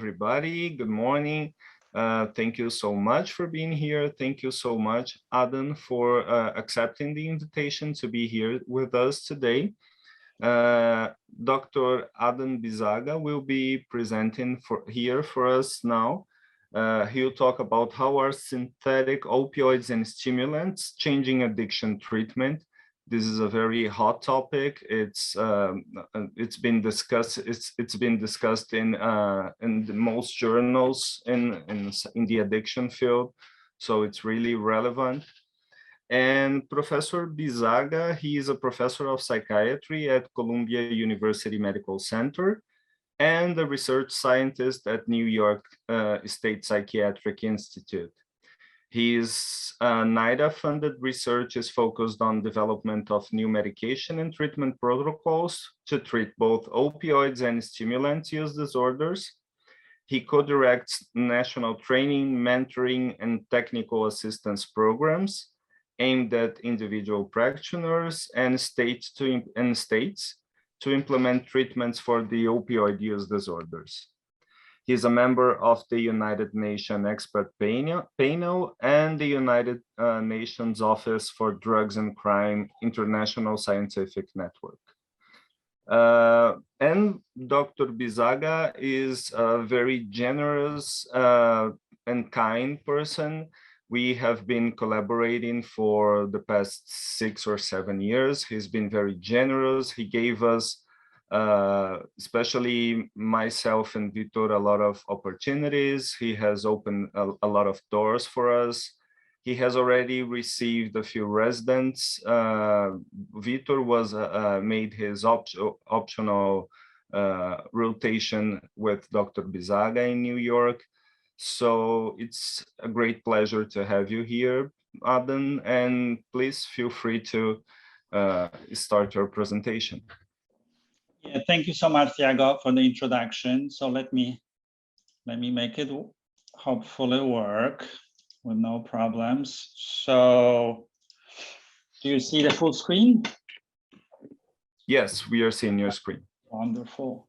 everybody. Good morning. Thank you so much for being here. Thank you so much, Adam, for accepting the invitation to be here with us today. Dr. Adam Bisaga will be presenting here for us now. He'll talk about how are synthetic opioids and stimulants changing addiction treatment. This is a very hot topic. It's been discussed. It's been discussed in the most journals in the addiction field, so it's really relevant. And Professor Bisaga, he is a professor of psychiatry at Columbia University Medical Center and a research scientist at New York State Psychiatric Institute. His NIDA-funded research is focused on development of new medication and treatment protocols to treat both opioids and stimulant use disorders. He co-directs national training, mentoring, and technical assistance programs aimed at individual practitioners and states to implement treatments for the opioid use disorders. He's a member of the United Nations Expert Panel and the United Nations Office for Drugs and Crime International Scientific Network. And Dr. Bisaga is a very generous and kind person. We have been collaborating for the past 6 or 7 years. He's been very generous. He gave us, especially myself and Vitor, a lot of opportunities. He has opened a lot of doors for us. He has already received a few residents. Vitor was made his optional rotation with Dr. Bisaga in New York. So it's a great pleasure to have you here, Adam, and please feel free to start your presentation. Yeah, thank you so much, Thiago, for the introduction. So let me make it hopefully work with no problems. So do you see the full screen? Yes, we are seeing your screen. Wonderful.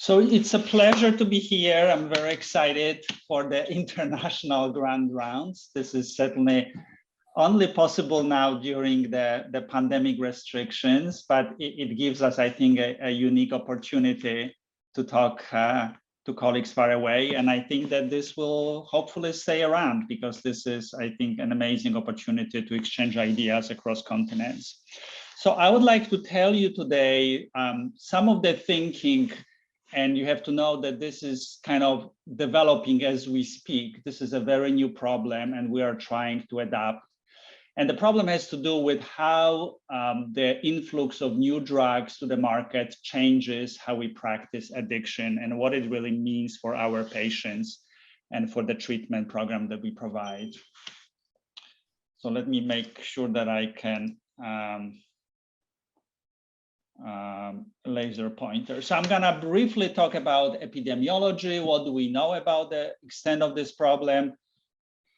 So it's a pleasure to be here. I'm very excited for the international grand rounds. This is certainly only possible now during the pandemic restrictions, but it gives us, I think, a unique opportunity to talk to colleagues far away. And I think that this will hopefully stay around because this is, I think, an amazing opportunity to exchange ideas across continents. So I would like to tell you today some of the thinking. And you have to know that this is kind of developing as we speak. This is a very new problem and we are trying to adapt. And the problem has to do with how the influx of new drugs to the market changes how we practice addiction and what it really means for our patients and for the treatment program that we provide. So let me make sure that I can laser pointer. So I'm gonna briefly talk about epidemiology. What do we know about the extent of this problem?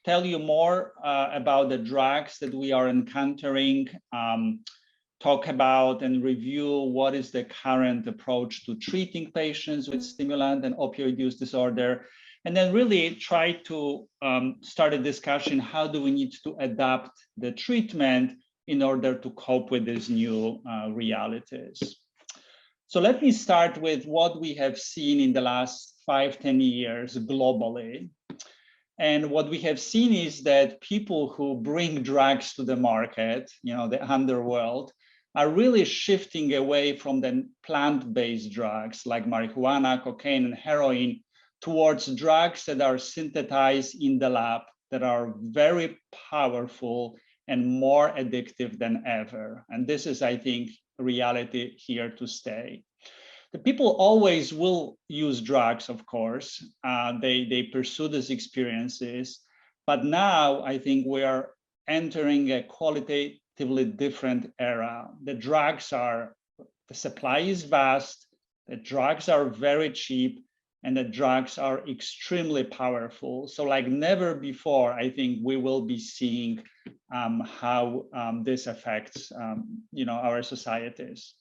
Tell you more about the drugs that we are encountering, talk about and review what is the current approach to treating patients with stimulant and opioid use disorder, and then really try to start a discussion, how do we need to adapt the treatment in order to cope with these new realities. So let me start with what we have seen in the last 5-10 years globally. And what we have seen is that people who bring drugs to the market, you know, the underworld, are really shifting away from the plant-based drugs like marijuana, cocaine, and heroin towards drugs that are synthesized in the lab, that are very powerful and more addictive than ever. And this is, I think, reality here to stay. The people always will use drugs, of course. They pursue these experiences. But now I think we are entering a qualitatively different era. The supply is vast, the drugs are very cheap, and the drugs are extremely powerful. So like never before, I think we will be seeing how this affects our societies.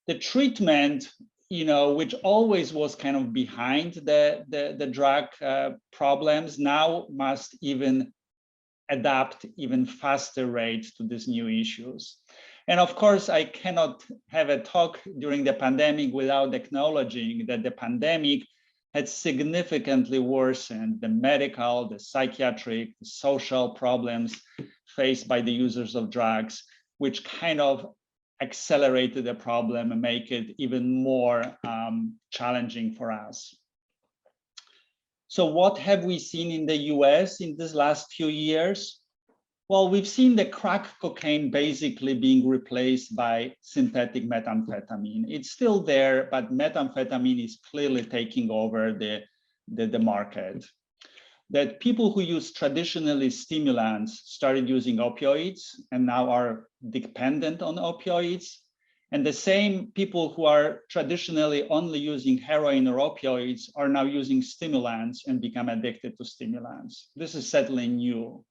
The treatment which always was kind of behind the drug problems, now must even adapt even faster rate to these new issues. And of course, I cannot have a talk during the pandemic without acknowledging that the pandemic had significantly worsened the medical, the psychiatric, the social problems faced by the users of drugs, which kind of accelerated the problem and make it even more challenging for us. So what have we seen in the US in these last few years? Well, we've seen the crack cocaine basically being replaced by synthetic methamphetamine. It's still there, but methamphetamine is clearly taking over the market. That people who use traditionally stimulants started using opioids and now are dependent on opioids. And the same people who are traditionally only using heroin or opioids are now using stimulants and become addicted to stimulants. This is certainly new.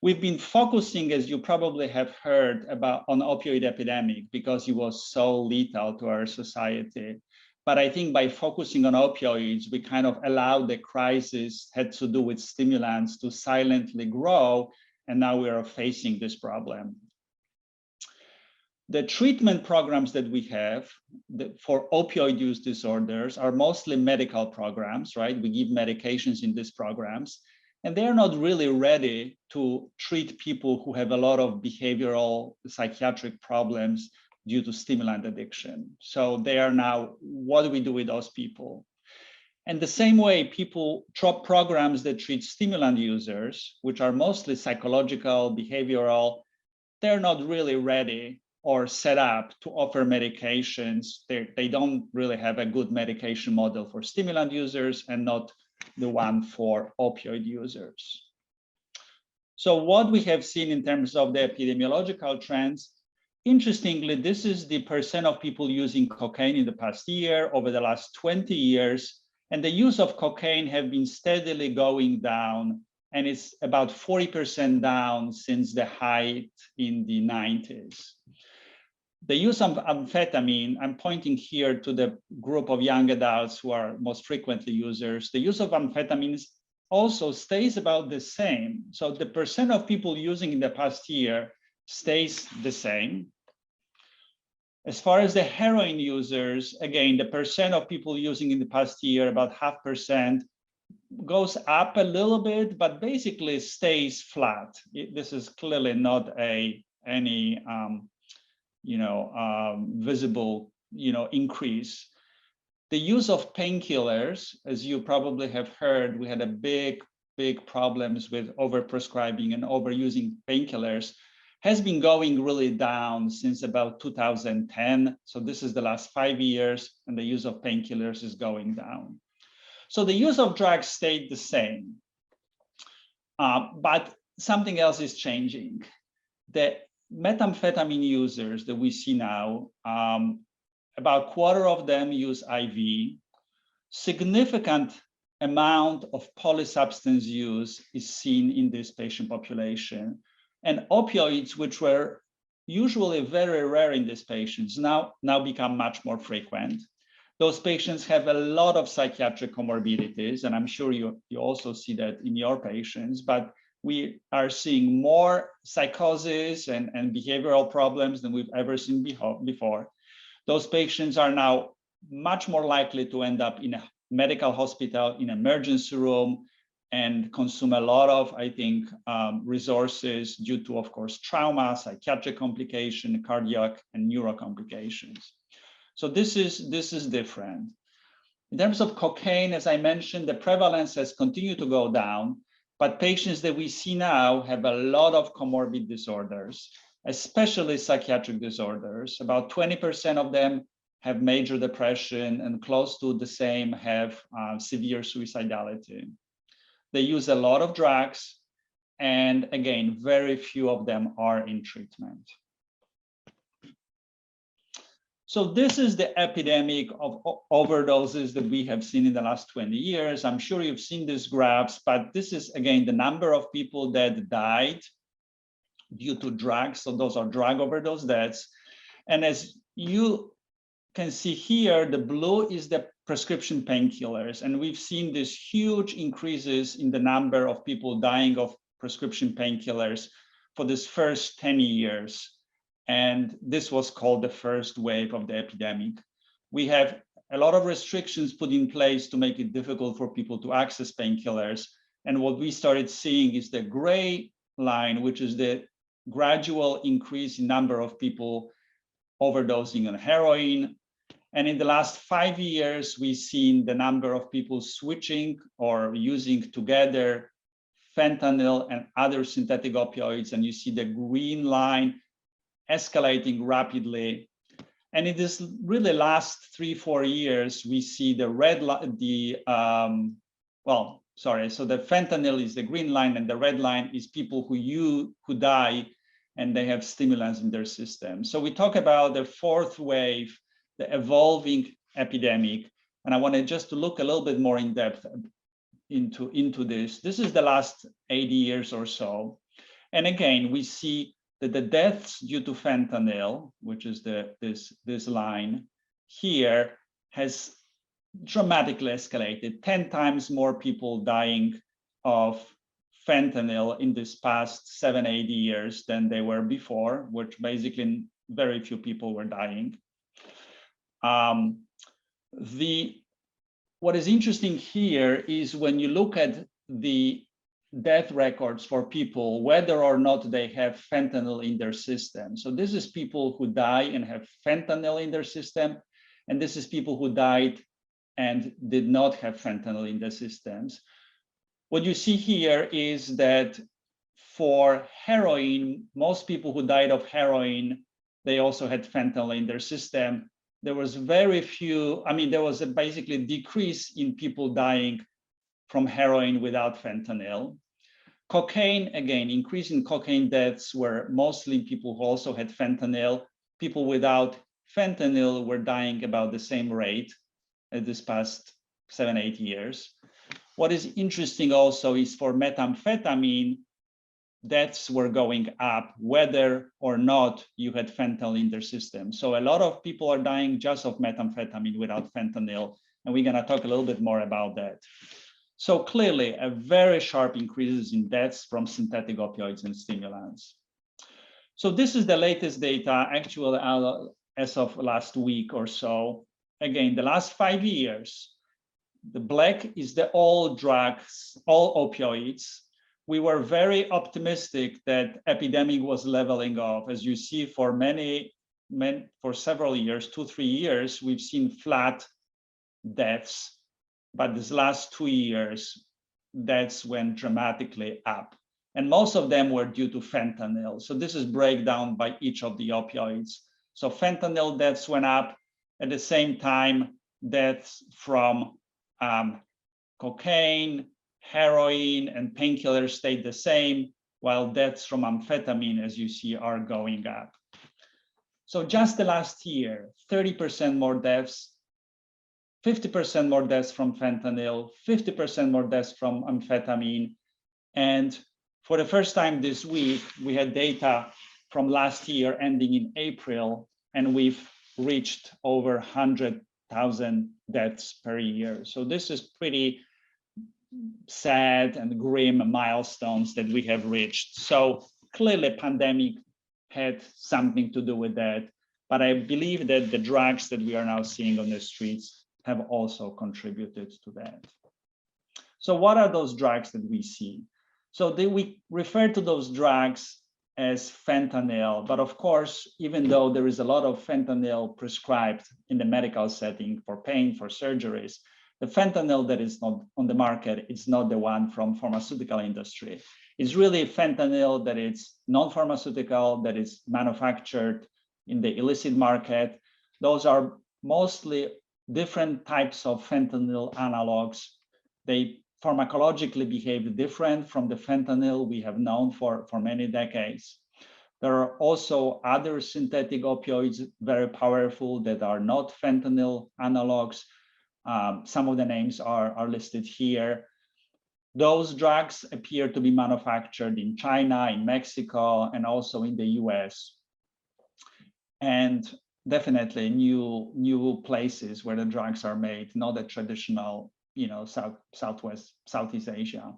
We've been focusing, as you probably have heard, on opioid epidemic because it was so lethal to our society. But I think by focusing on opioids, we kind of allowed the crisis had to do with stimulants to silently grow, and now we are facing this problem. The treatment programs that we have for opioid use disorders are mostly medical programs, right? We give medications in these programs, and they're not really ready to treat people who have a lot of behavioral psychiatric problems due to stimulant addiction. So they are now, what do we do with those people? And the same way people drop programs that treat stimulant users, which are mostly psychological, behavioral, they're not really ready or set up to offer medications. They don't really have a good medication model for stimulant users and not the one for opioid users. So what we have seen in terms of the epidemiological trends, interestingly, this is the percent of people using cocaine in the past year, over the last 20 years, and the use of cocaine have been steadily going down, and it's about 40% down since the height in the 90s. The use of amphetamine, I'm pointing here to the group of young adults who are most frequently users. The use of amphetamines also stays about the same. So the percent of people using in the past year stays the same. As far as the heroin users, again, the percent of people using in the past year, about 0.5%, goes up a little bit, but basically stays flat. This is clearly not any visible, increase. The use of painkillers, as you probably have heard, we had a big problems with overprescribing and overusing painkillers, has been going really down since about 2010. So this is the last 5 years, and the use of painkillers is going down. So the use of drugs stayed the same, but something else is changing. The methamphetamine users that we see now, about a quarter of them use IV. Significant amount of polysubstance use is seen in this patient population. And opioids, which were usually very rare in these patients, now become much more frequent. Those patients have a lot of psychiatric comorbidities, and I'm sure you also see that in your patients, but we are seeing more psychosis and behavioral problems than we've ever seen before. Those patients are now much more likely to end up in a medical hospital, in emergency room, and consume a lot of, I think, resources due to, of course, trauma, psychiatric complication, cardiac and neuro complications. So this is different. In terms of cocaine, as I mentioned, the prevalence has continued to go down, but patients that we see now have a lot of comorbid disorders, especially psychiatric disorders. About 20% of them have major depression, and close to the same have severe suicidality. They use a lot of drugs, and again, very few of them are in treatment. So this is the epidemic of overdoses that we have seen in the last 20 years. I'm sure you've seen these graphs, but this is, again, the number of people that died due to drugs. So those are drug overdose deaths. And as you can see here, the blue is the prescription painkillers. And we've seen these huge increases in the number of people dying of prescription painkillers for this first 10 years. And this was called the first wave of the epidemic. We have a lot of restrictions put in place to make it difficult for people to access painkillers. And what we started seeing is the gray line, which is the gradual increase in number of people overdosing on heroin. And in the last 5 years, we've seen the number of people switching or using together fentanyl and other synthetic opioids. And you see the green line escalating rapidly. And in this really last 3-4 years, we see the red line, so the fentanyl is the green line and the red line is people who die and they have stimulants in their system. So we talk about the fourth wave, the evolving epidemic. And I wanted just to look a little bit more in depth into this. This is the last 80 years or so. And again, we see that the deaths due to fentanyl, which is this line here, has dramatically escalated. 10 times more people dying of fentanyl in this past 70-80 years than they were before, which basically very few people were dying. What is interesting here is when you look at the death records for people, whether or not they have fentanyl in their system. So this is people who die and have fentanyl in their system, and this is people who died and did not have fentanyl in their systems. What you see here is that for heroin, most people who died of heroin, they also had fentanyl in their system. There was very few, there was a basically decrease in people dying from heroin without fentanyl. Cocaine, again, increase in cocaine deaths were mostly people who also had fentanyl. People without fentanyl were dying about the same rate at this past 7-8 years. What is interesting also is for methamphetamine, deaths were going up, whether or not you had fentanyl in their system. So a lot of people are dying just of methamphetamine without fentanyl, and we're gonna talk a little bit more about that. So clearly, a very sharp increases in deaths from synthetic opioids and stimulants. So this is the latest data, actually as of last week or so. Again, the last 5 years, the black is the all drugs, all opioids. We were very optimistic that epidemic was leveling off. As you see, for for several years, 2-3 years, we've seen flat deaths. But this last 2 years, deaths went dramatically up. And most of them were due to fentanyl. So this is breakdown by each of the opioids. So fentanyl deaths went up. At the same time, deaths from cocaine, heroin, and painkillers stayed the same, while deaths from amphetamine, as you see, are going up. So just the last year, 30% more deaths, 50% more deaths from fentanyl, 50% more deaths from amphetamine. And for the first time this week, we had data from last year ending in April, and we've reached over 100,000 deaths per year. So this is pretty sad and grim milestones that we have reached. So clearly pandemic had something to do with that, but I believe that the drugs that we are now seeing on the streets have also contributed to that. So what are those drugs that we see? So we refer to those drugs as fentanyl, but of course, even though there is a lot of fentanyl prescribed in the medical setting for pain, for surgeries, the fentanyl that is not on the market is not the one from pharmaceutical industry. It's really fentanyl that is non-pharmaceutical, that is manufactured in the illicit market. Those are mostly different types of fentanyl analogs. They pharmacologically behave different from the fentanyl we have known for many decades. There are also other synthetic opioids, very powerful, that are not fentanyl analogs. Some of the names are listed here. Those drugs appear to be manufactured in China, in Mexico, and also in the US. And definitely new places where the drugs are made, not the traditional, Southeast Asia.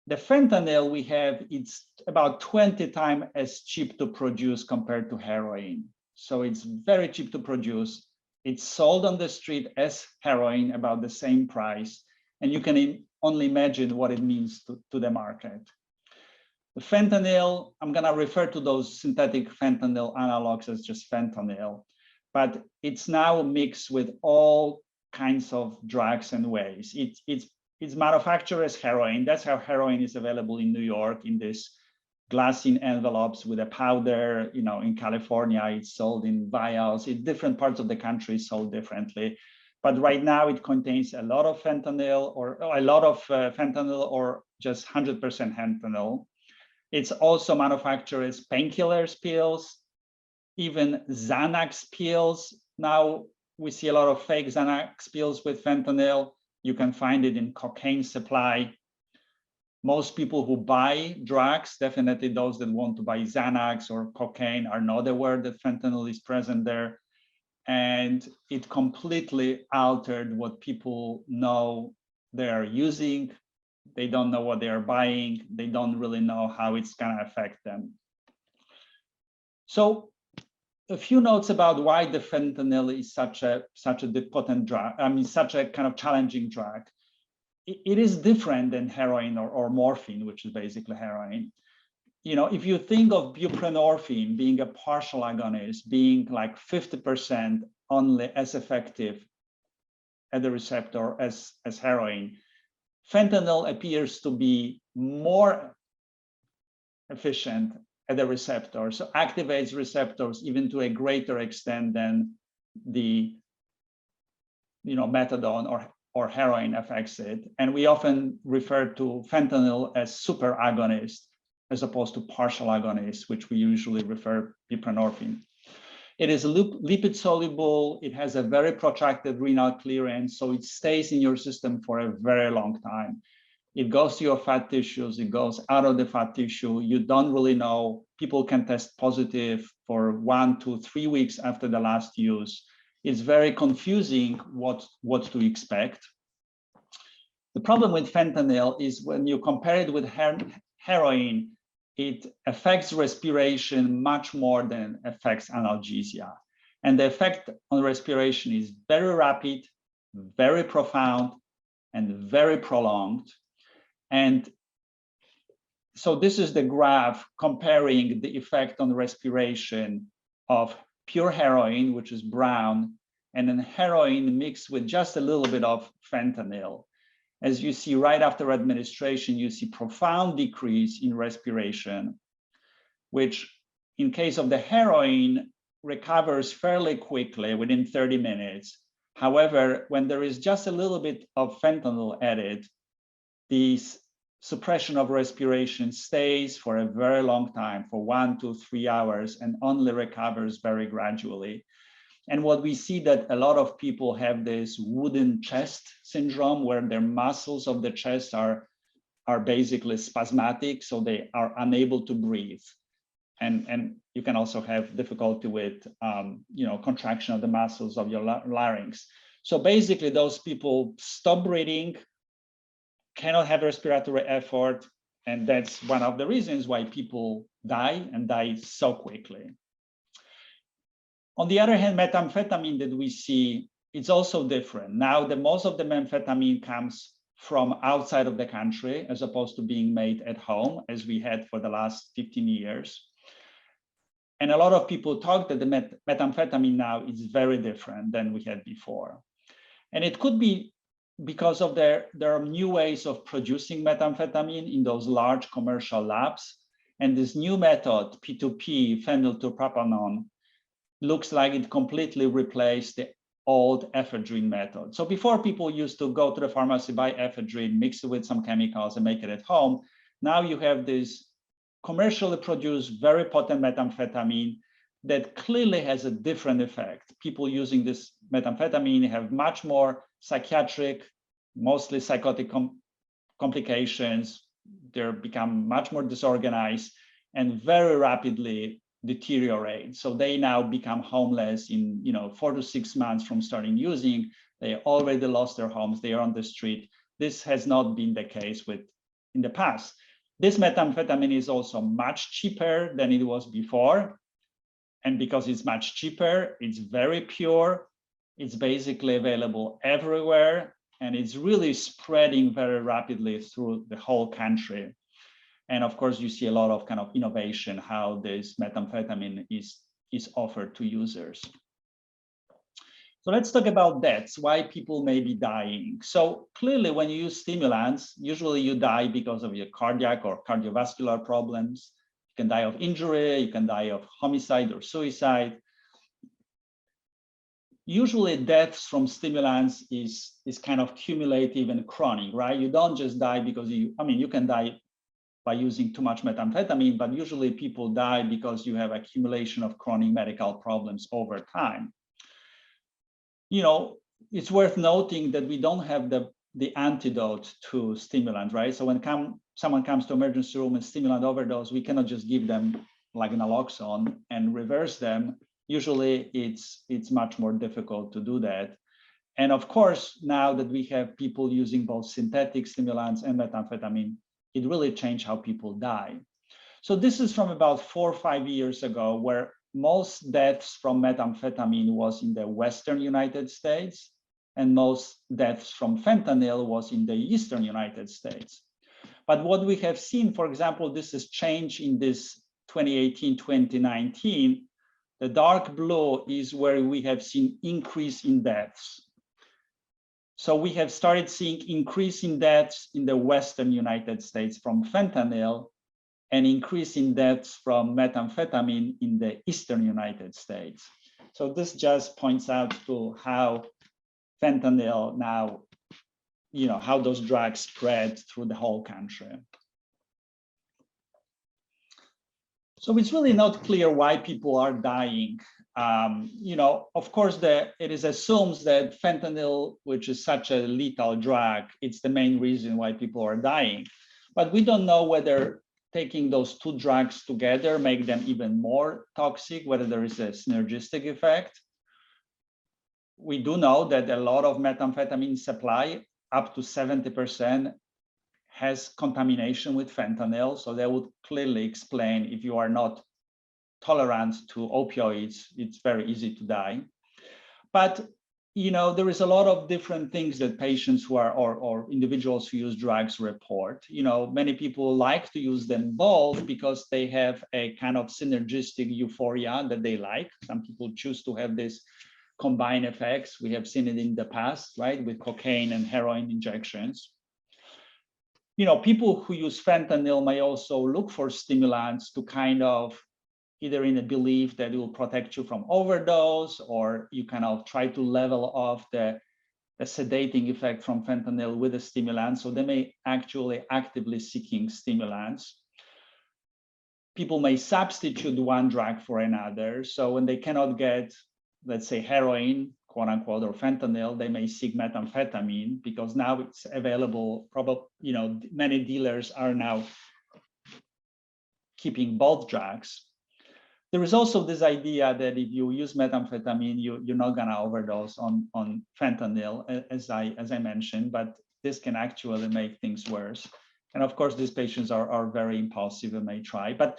The fentanyl we have, it's about 20 times as cheap to produce compared to heroin. So it's very cheap to produce. It's sold on the street as heroin, about the same price. And you can only imagine what it means to the market. The fentanyl, I'm going to refer to those synthetic fentanyl analogs as just fentanyl, but it's now mixed with all kinds of drugs and ways. It's manufactured as heroin. That's how heroin is available in New York, in this glassine envelopes with a powder. In California, it's sold in vials. In different parts of the country, it's sold differently. But right now, it contains a lot of fentanyl, or a lot of fentanyl, or just 100% fentanyl. It's also manufactured as painkillers pills, even Xanax pills. Now we see a lot of fake Xanax pills with fentanyl. You can find it in cocaine supply. Most people who buy drugs, definitely those that want to buy Xanax or cocaine, are not aware that fentanyl is present there. And it completely altered what people know they are using. They don't know what they are buying. They don't really know how it's going to affect them. So a few notes about why the fentanyl is such a potent drug. Such a kind of challenging drug. It is different than heroin or morphine, which is basically heroin. If you think of buprenorphine being a partial agonist, being like 50% only as effective at the receptor as heroin, fentanyl appears to be more efficient at the receptor, so activates receptors even to a greater extent than the methadone or heroin affects it. And we often refer to fentanyl as super agonist as opposed to partial agonist, which we usually refer buprenorphine. It is lipid soluble. It has a very protracted renal clearance, so it stays in your system for a very long time. It goes to your fat tissues, it goes out of the fat tissue. You don't really know. People can test positive for 1 to 3 weeks after the last use. It's very confusing what to expect. The problem with fentanyl is when you compare it with heroin, it affects respiration much more than affects analgesia. And the effect on respiration is very rapid, very profound, and very prolonged. And so this is the graph comparing the effect on respiration of pure heroin, which is brown, and then heroin mixed with just a little bit of fentanyl. As you see, right after administration, you see profound decrease in respiration, which in case of the heroin recovers fairly quickly within 30 minutes. However, when there is just a little bit of fentanyl added, the suppression of respiration stays for a very long time, for 1 to 3 hours, and only recovers very gradually. And what we see that a lot of people have this wooden chest syndrome, where their muscles of the chest are basically spasmatic, so they are unable to breathe. And you can also have difficulty with contraction of the muscles of your larynx. So basically those people stop breathing, cannot have respiratory effort, and that's one of the reasons why people die, and die so quickly. On the other hand, methamphetamine that we see, it's also different. Now, most of the methamphetamine comes from outside of the country, as opposed to being made at home, as we had for the last 15 years. And a lot of people talk that the methamphetamine now is very different than we had before. And it could be because of there are new ways of producing methamphetamine in those large commercial labs. And this new method, P2P, phenylpropanone, looks like it completely replaced the old ephedrine method. So before, people used to go to the pharmacy, buy ephedrine, mix it with some chemicals and make it at home. Now you have this commercially produced, very potent methamphetamine that clearly has a different effect. People using this methamphetamine have much more psychiatric, mostly psychotic complications. They become much more disorganized, and very rapidly deteriorate. So they now become homeless in 4 to 6 months from starting using. They already lost their homes. They are on the street. This has not been the case in the past. This methamphetamine is also much cheaper than it was before. And because it's much cheaper, it's very pure. It's basically available everywhere. And it's really spreading very rapidly through the whole country. And of course, you see a lot of kind of innovation, how this methamphetamine is offered to users. So let's talk about deaths, why people may be dying. So clearly, when you use stimulants, usually you die because of your cardiac or cardiovascular problems. You can die of injury, you can die of homicide or suicide. Usually deaths from stimulants is kind of cumulative and chronic, right? You don't just die because you can die by using too much methamphetamine, but usually people die because you have accumulation of chronic medical problems over time. It's worth noting that we don't have the antidote to stimulant, right? So when someone comes to emergency room and stimulant overdose, we cannot just give them like naloxone and reverse them. Usually it's much more difficult to do that. And of course, now that we have people using both synthetic stimulants and methamphetamine, it really changed how people die. So this is from about 4 or 5 years ago, where most deaths from methamphetamine was in the Western United States, and most deaths from fentanyl was in the Eastern United States. But what we have seen, for example, this has changed in this 2018, 2019. The dark blue is where we have seen increase in deaths. So we have started seeing increase in deaths in the Western United States from fentanyl, and increase in deaths from methamphetamine in the Eastern United States. So this just points out to how fentanyl now, how those drugs spread through the whole country. So it's really not clear why people are dying. Of course, it is assumed that fentanyl, which is such a lethal drug, it's the main reason why people are dying. But we don't know whether taking those two drugs together make them even more toxic, whether there is a synergistic effect. We do know that a lot of methamphetamine supply, up to 70%, has contamination with fentanyl. So that would clearly explain if you are not tolerant to opioids, it's very easy to die. But there is a lot of different things that patients who are or individuals who use drugs report. Many people like to use them both because they have a kind of synergistic euphoria that they like. Some people choose to have this combined effects. We have seen it in the past, right, with cocaine and heroin injections. People who use fentanyl may also look for stimulants to kind of either in a belief that it will protect you from overdose, or you kind of try to level off the sedating effect from fentanyl with a stimulant. So they may actually actively seeking stimulants. People may substitute one drug for another. So when they cannot get, let's say, heroin, quote unquote, or fentanyl, they may seek methamphetamine because now it's available. Probably, many dealers are now keeping both drugs. There is also this idea that if you use methamphetamine, you're not gonna overdose on fentanyl, as I mentioned, but this can actually make things worse. And of course, these patients are very impulsive and may try. But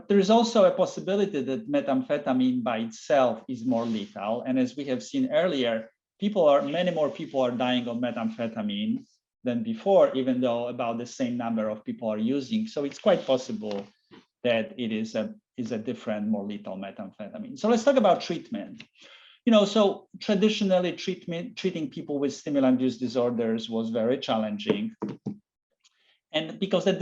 there is also a possibility that methamphetamine by itself is more lethal. And as we have seen earlier, many more people are dying of methamphetamine than before, even though about the same number of people are using. So it's quite possible that it is a different, more lethal methamphetamine. So let's talk about treatment. So traditionally treating people with stimulant use disorders was very challenging. And because the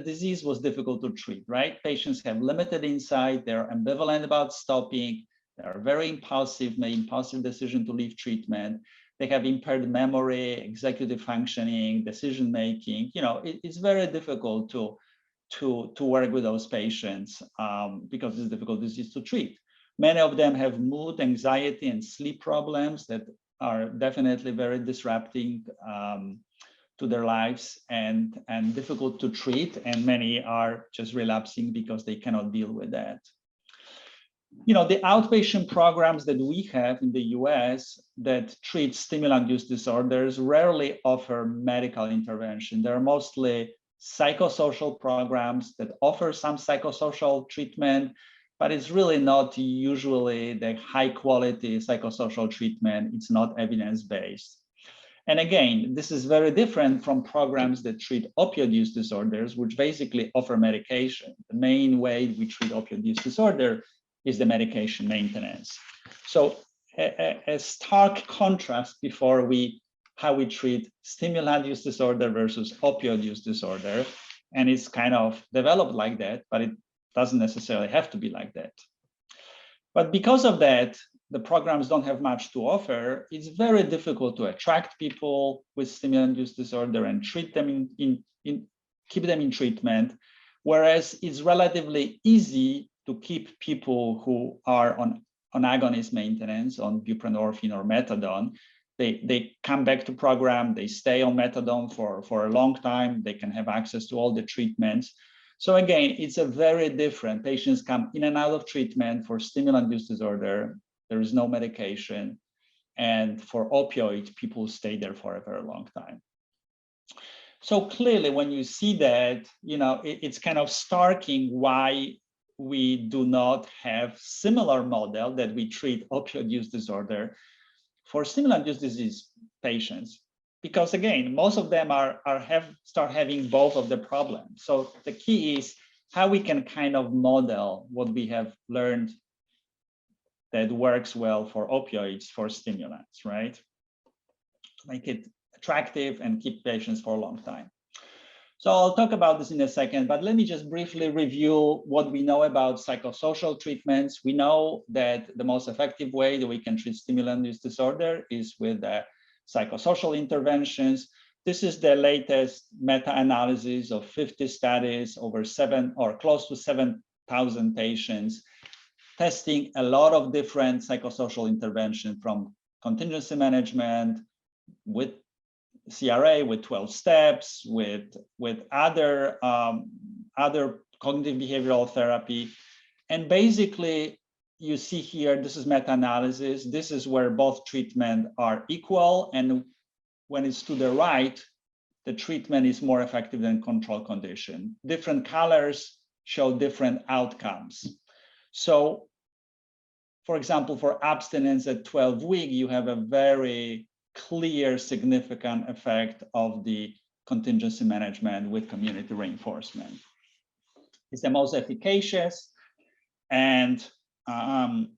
disease was difficult to treat, right? Patients have limited insight, they're ambivalent about stopping, they're very impulsive, make impulsive decision to leave treatment. They have impaired memory, executive functioning, decision-making. It's very difficult to work with those patients because it's a difficult disease to treat. Many of them have mood, anxiety, and sleep problems that are definitely very disrupting to their lives and difficult to treat. And many are just relapsing because they cannot deal with that. The outpatient programs that we have in the US that treat stimulant use disorders rarely offer medical intervention. They're mostly psychosocial programs that offer some psychosocial treatment, but it's really not usually the high quality psychosocial treatment. It's not evidence-based. And again, this is very different from programs that treat opioid use disorders, which basically offer medication. The main way we treat opioid use disorder is the medication maintenance. So a stark contrast before how we treat stimulant use disorder versus opioid use disorder. And it's kind of developed like that, but it doesn't necessarily have to be like that. But because of that, the programs don't have much to offer. It's very difficult to attract people with stimulant use disorder and treat them keep them in treatment, whereas it's relatively easy to keep people who are on agonist maintenance, on buprenorphine or methadone. They come back to program, they stay on methadone for a long time, they can have access to all the treatments. So again, it's a very different, patients come in and out of treatment. For stimulant use disorder, there is no medication. And for opioid, people stay there for a very long time. So clearly, when you see that, it's kind of starking why we do not have similar model that we treat opioid use disorder for stimulant use disease patients. Because again, most of them start having both of the problems. So the key is how we can kind of model what we have learned that works well for opioids, for stimulants, right? To make it attractive and keep patients for a long time. So I'll talk about this in a second, but let me just briefly review what we know about psychosocial treatments. We know that the most effective way that we can treat stimulant use disorder is with psychosocial interventions. This is the latest meta-analysis of 50 studies over close to 7,000 patients, testing a lot of different psychosocial interventions, from contingency management with CRA, with 12 steps, with other cognitive behavioral therapy. And basically, you see here, this is meta-analysis. This is where both treatment are equal. And when it's to the right, the treatment is more effective than control condition. Different colors show different outcomes. So, for example, for abstinence at 12 weeks, you have a very clear, significant effect of the contingency management with community reinforcement. It's the most efficacious, and other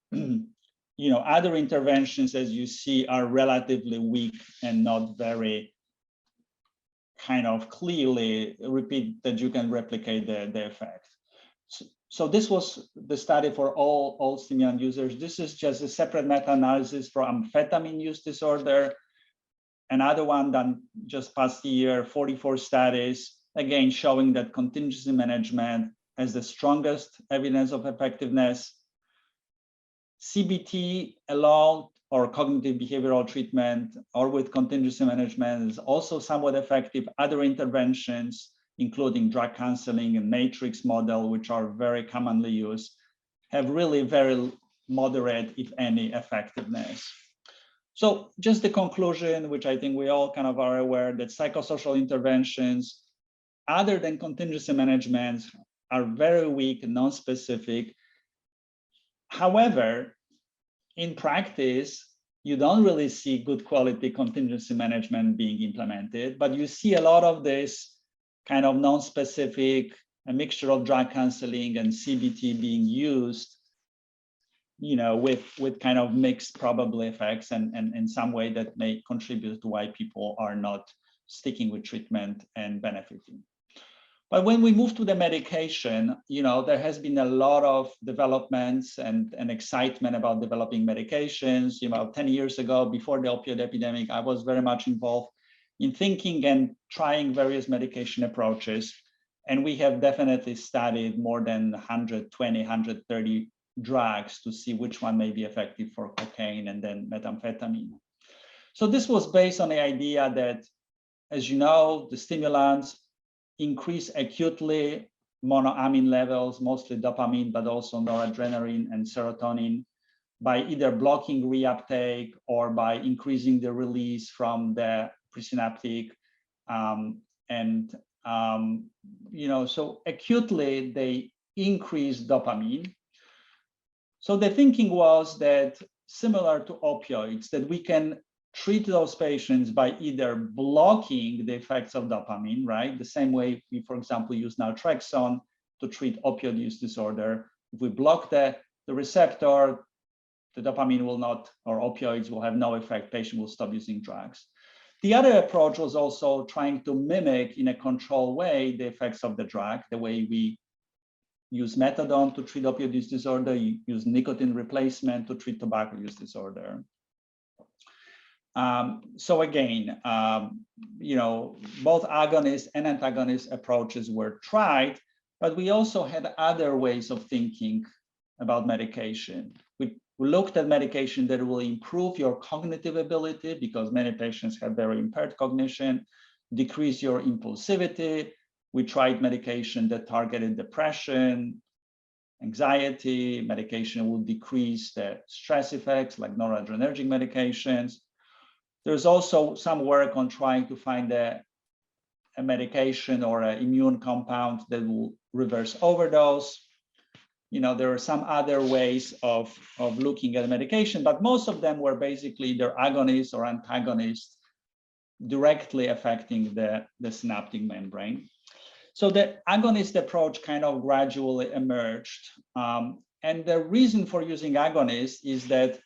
interventions, as you see, are relatively weak and not very kind of clearly repeat that you can replicate the effect. So this was the study for all stimulant users. This is just a separate meta-analysis for amphetamine use disorder. Another one done just past year, 44 studies, again, showing that contingency management has the strongest evidence of effectiveness. CBT alone or cognitive behavioral treatment or with contingency management is also somewhat effective. Other interventions, including drug counseling and matrix model, which are very commonly used, have really very moderate, if any, effectiveness. So just the conclusion, which I think we all kind of are aware, that psychosocial interventions, other than contingency management, are very weak and non-specific. However, in practice, you don't really see good quality contingency management being implemented, but you see a lot of this kind of non-specific, a mixture of drug counseling and CBT being used, with kind of mixed probable effects and in some way that may contribute to why people are not sticking with treatment and benefiting. But when we move to the medication, there has been a lot of developments and excitement about developing medications. 10 years ago, before the opioid epidemic, I was very much involved in thinking and trying various medication approaches. And we have definitely studied more than 120, 130 drugs to see which one may be effective for cocaine and then methamphetamine. So this was based on the idea that, as you know, the stimulants increase acutely monoamine levels, mostly dopamine, but also noradrenaline and serotonin, by either blocking reuptake or by increasing the release from the presynaptic. So acutely they increase dopamine. So the thinking was that, similar to opioids, that we can treat those patients by either blocking the effects of dopamine, right? The same way we, for example, use naltrexone to treat opioid use disorder. If we block the receptor, the dopamine will not, or opioids will have no effect, patient will stop using drugs. The other approach was also trying to mimic in a controlled way the effects of the drug, the way we use methadone to treat opioid use disorder, you use nicotine replacement to treat tobacco use disorder. So again, both agonist and antagonist approaches were tried, but we also had other ways of thinking about medication. We looked at medication that will improve your cognitive ability, because many patients have very impaired cognition, decrease your impulsivity. We tried medication that targeted depression, anxiety. Medication will decrease the stress effects, like noradrenergic medications. There's also some work on trying to find a medication or an immune compound that will reverse overdose. There are some other ways of looking at medication, but most of them were basically either agonists or antagonists directly affecting the synaptic membrane. So the agonist approach kind of gradually emerged. And the reason for using agonists is that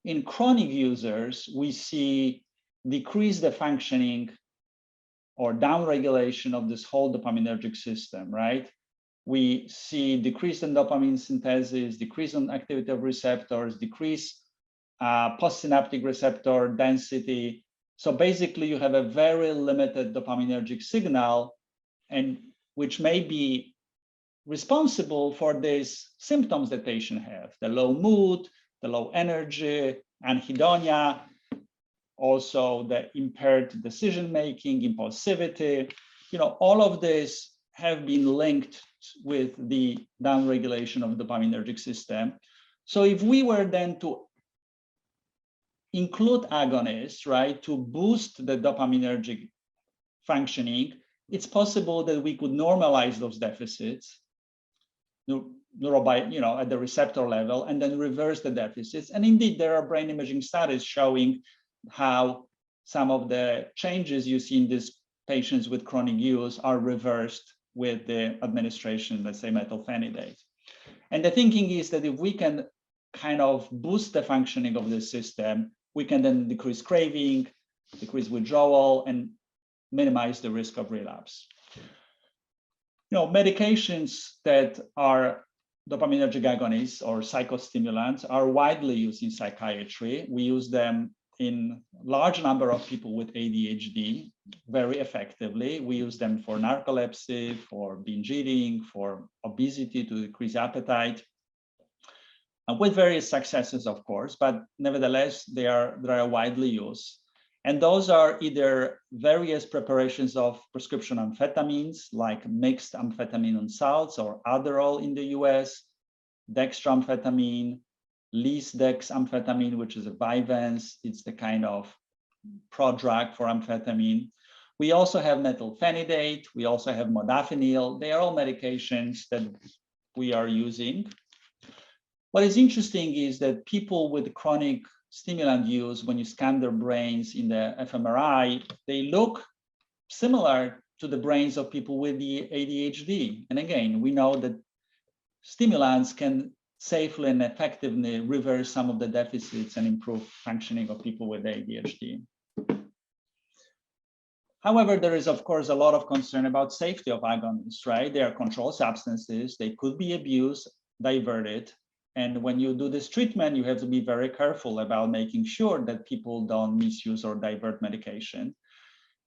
in chronic users, we see decrease the functioning or downregulation of this whole dopaminergic system, right? We see decrease in dopamine synthesis, decrease in activity of receptors, decrease postsynaptic receptor density. So basically you have a very limited dopaminergic signal, and which may be responsible for these symptoms that patients have, the low mood, the low energy, anhedonia, also the impaired decision-making, impulsivity. All of this have been linked with the downregulation of the dopaminergic system. So if we were then to include agonists, right, to boost the dopaminergic functioning, it's possible that we could normalize those deficits at the receptor level, and then reverse the deficits. And indeed, there are brain imaging studies showing how some of the changes you see in these patients with chronic use are reversed with the administration, let's say, methylphenidate. And the thinking is that if we can kind of boost the functioning of the system, we can then decrease craving, decrease withdrawal, and minimize the risk of relapse. Medications that are dopaminergic agonists or psychostimulants are widely used in psychiatry. We use them in large number of people with ADHD very effectively. We use them for narcolepsy, for binge eating, for obesity, to decrease appetite, and with various successes, of course, but nevertheless, they are widely used. And those are either various preparations of prescription amphetamines, like mixed amphetamine and salts, or Adderall in the US, dextroamphetamine, lisdexamphetamine, which is a Vyvanse. It's the kind of prodrug for amphetamine. We also have methylphenidate. We also have modafinil. They are all medications that we are using. What is interesting is that people with chronic stimulant use, when you scan their brains in the fMRI, they look similar to the brains of people with the ADHD. And again, we know that stimulants can safely and effectively reverse some of the deficits and improve functioning of people with ADHD. However, there is, of course, a lot of concern about safety of agonists, right? They are controlled substances. They could be abused, diverted. And when you do this treatment, you have to be very careful about making sure that people don't misuse or divert medication.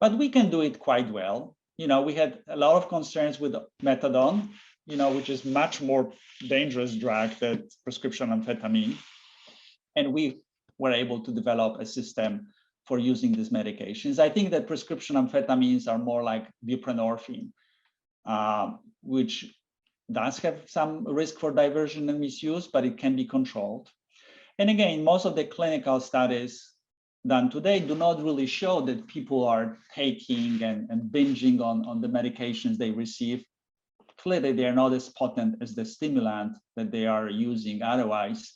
But we can do it quite well. We had a lot of concerns with methadone, which is much more dangerous drug than prescription amphetamine. And we were able to develop a system for using these medications. I think that prescription amphetamines are more like buprenorphine, which does have some risk for diversion and misuse, but it can be controlled. And again, most of the clinical studies done today do not really show that people are taking and binging on the medications they receive. Clearly, they are not as potent as the stimulant that they are using otherwise.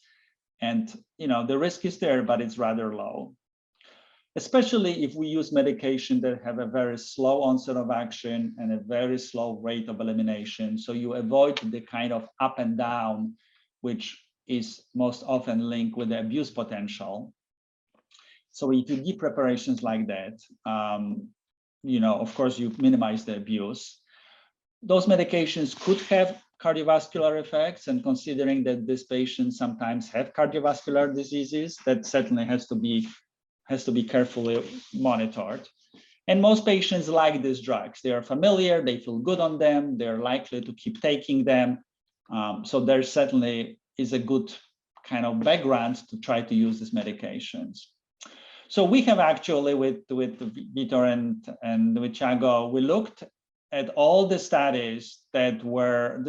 And the risk is there, but it's rather low. Especially if we use medication that have a very slow onset of action and a very slow rate of elimination. So you avoid the kind of up and down, which is most often linked with the abuse potential. So if you give preparations like that, of course, you minimize the abuse. Those medications could have cardiovascular effects, and considering that these patients sometimes have cardiovascular diseases, that certainly has to be carefully monitored. And most patients like these drugs. They are familiar, they feel good on them, they're likely to keep taking them. So there certainly is a good kind of background to try to use these medications. So we have actually, with Vitor and with Thiago, we looked at all the studies that were,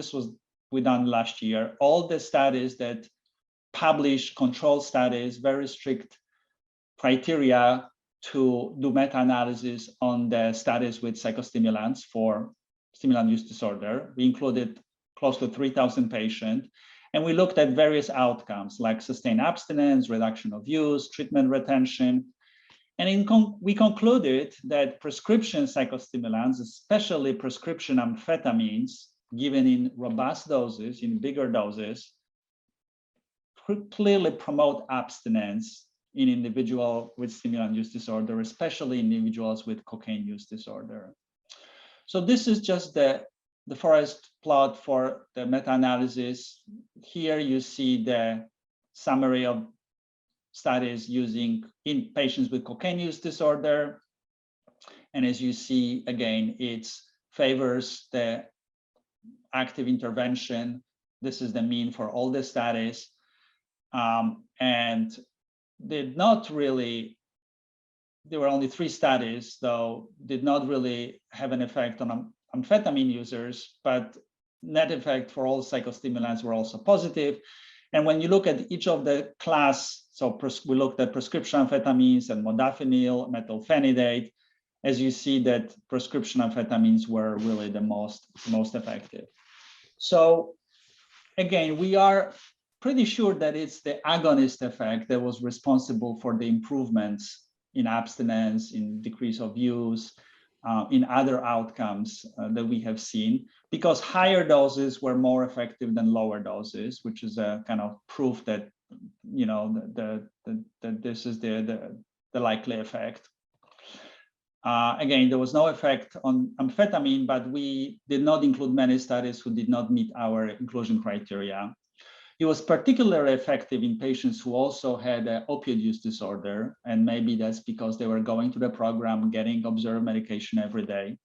we done last year, all the studies that published control studies, very strict criteria to do meta-analysis on the studies with psychostimulants for stimulant use disorder. We included close to 3,000 patients, and we looked at various outcomes like sustained abstinence, reduction of use, treatment retention. And we concluded that prescription psychostimulants, especially prescription amphetamines, given in robust doses, in bigger doses, clearly promote abstinence in individuals with stimulant use disorder, especially individuals with cocaine use disorder. So this is just the forest plot for the meta-analysis. Here you see the summary of studies using in patients with cocaine use disorder. And as you see, again, it favors the active intervention. This is the mean for all the studies. And did not really, there were only 3 studies, though, did not really have an effect on amphetamine users, but net effect for all psychostimulants were also positive. And when you look at each of the class, so we looked at prescription amphetamines and modafinil, methylphenidate, as you see that prescription amphetamines were really the most effective. So again, we are pretty sure that it's the agonist effect that was responsible for the improvements in abstinence, in decrease of use, in other outcomes that we have seen, because higher doses were more effective than lower doses, which is a kind of proof that that this is the likely effect. Again, there was no effect on amphetamine, but we did not include many studies who did not meet our inclusion criteria. It was particularly effective in patients who also had an opioid use disorder, and maybe that's because they were going to the program, getting observed medication every day.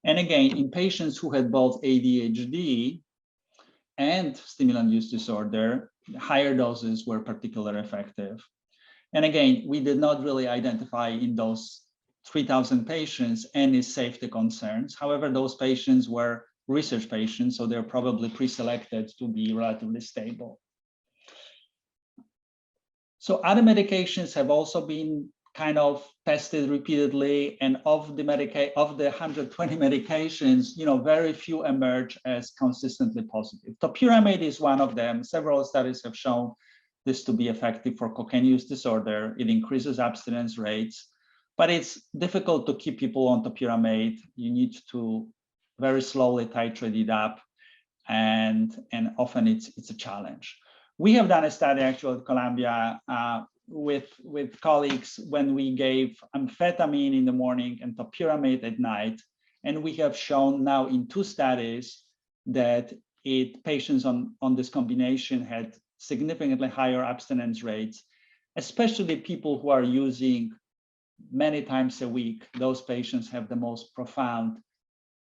And again, in patients who had both ADHD and stimulant use disorder, higher doses were particularly effective. And again, we did not really identify in those 3,000 patients any safety concerns. However, those patients were research patients, so they're probably pre-selected to be relatively stable. So other medications have also been kind of tested repeatedly, and of the 120 medications, very few emerge as consistently positive. Topiramate is one of them. Several studies have shown this to be effective for cocaine use disorder. It increases abstinence rates, but it's difficult to keep people on topiramate. You need to very slowly titrate it up, and often it's a challenge. We have done a study actually at Columbia with colleagues when we gave amphetamine in the morning and topiramate at night, and we have shown now in 2 studies that patients on this combination had significantly higher abstinence rates, especially people who are using many times a week. Those patients have the most profound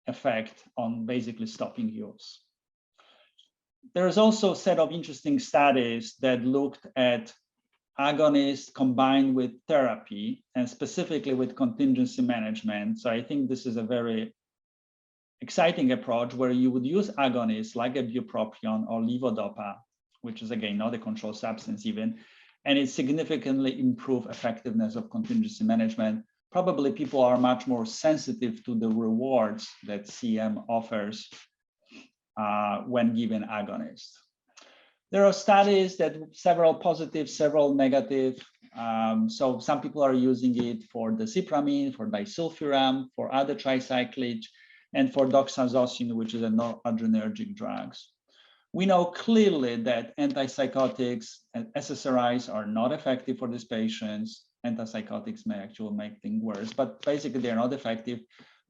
effect on basically stopping use. There is also a set of interesting studies that looked at agonists combined with therapy, and specifically with contingency management. So I think this is a very exciting approach where you would use agonists like a bupropion or levodopa, which is again not a controlled substance even, and it significantly improve effectiveness of contingency management. Probably people are much more sensitive to the rewards that CM offers when given agonists. There are studies that several positive, several negative. So some people are using it for desipramine, for disulfiram, for other tricyclic, and for doxazosine, which is a noradrenergic drugs. We know clearly that antipsychotics and SSRIs are not effective for these patients. Antipsychotics may actually make things worse, but basically they're not effective.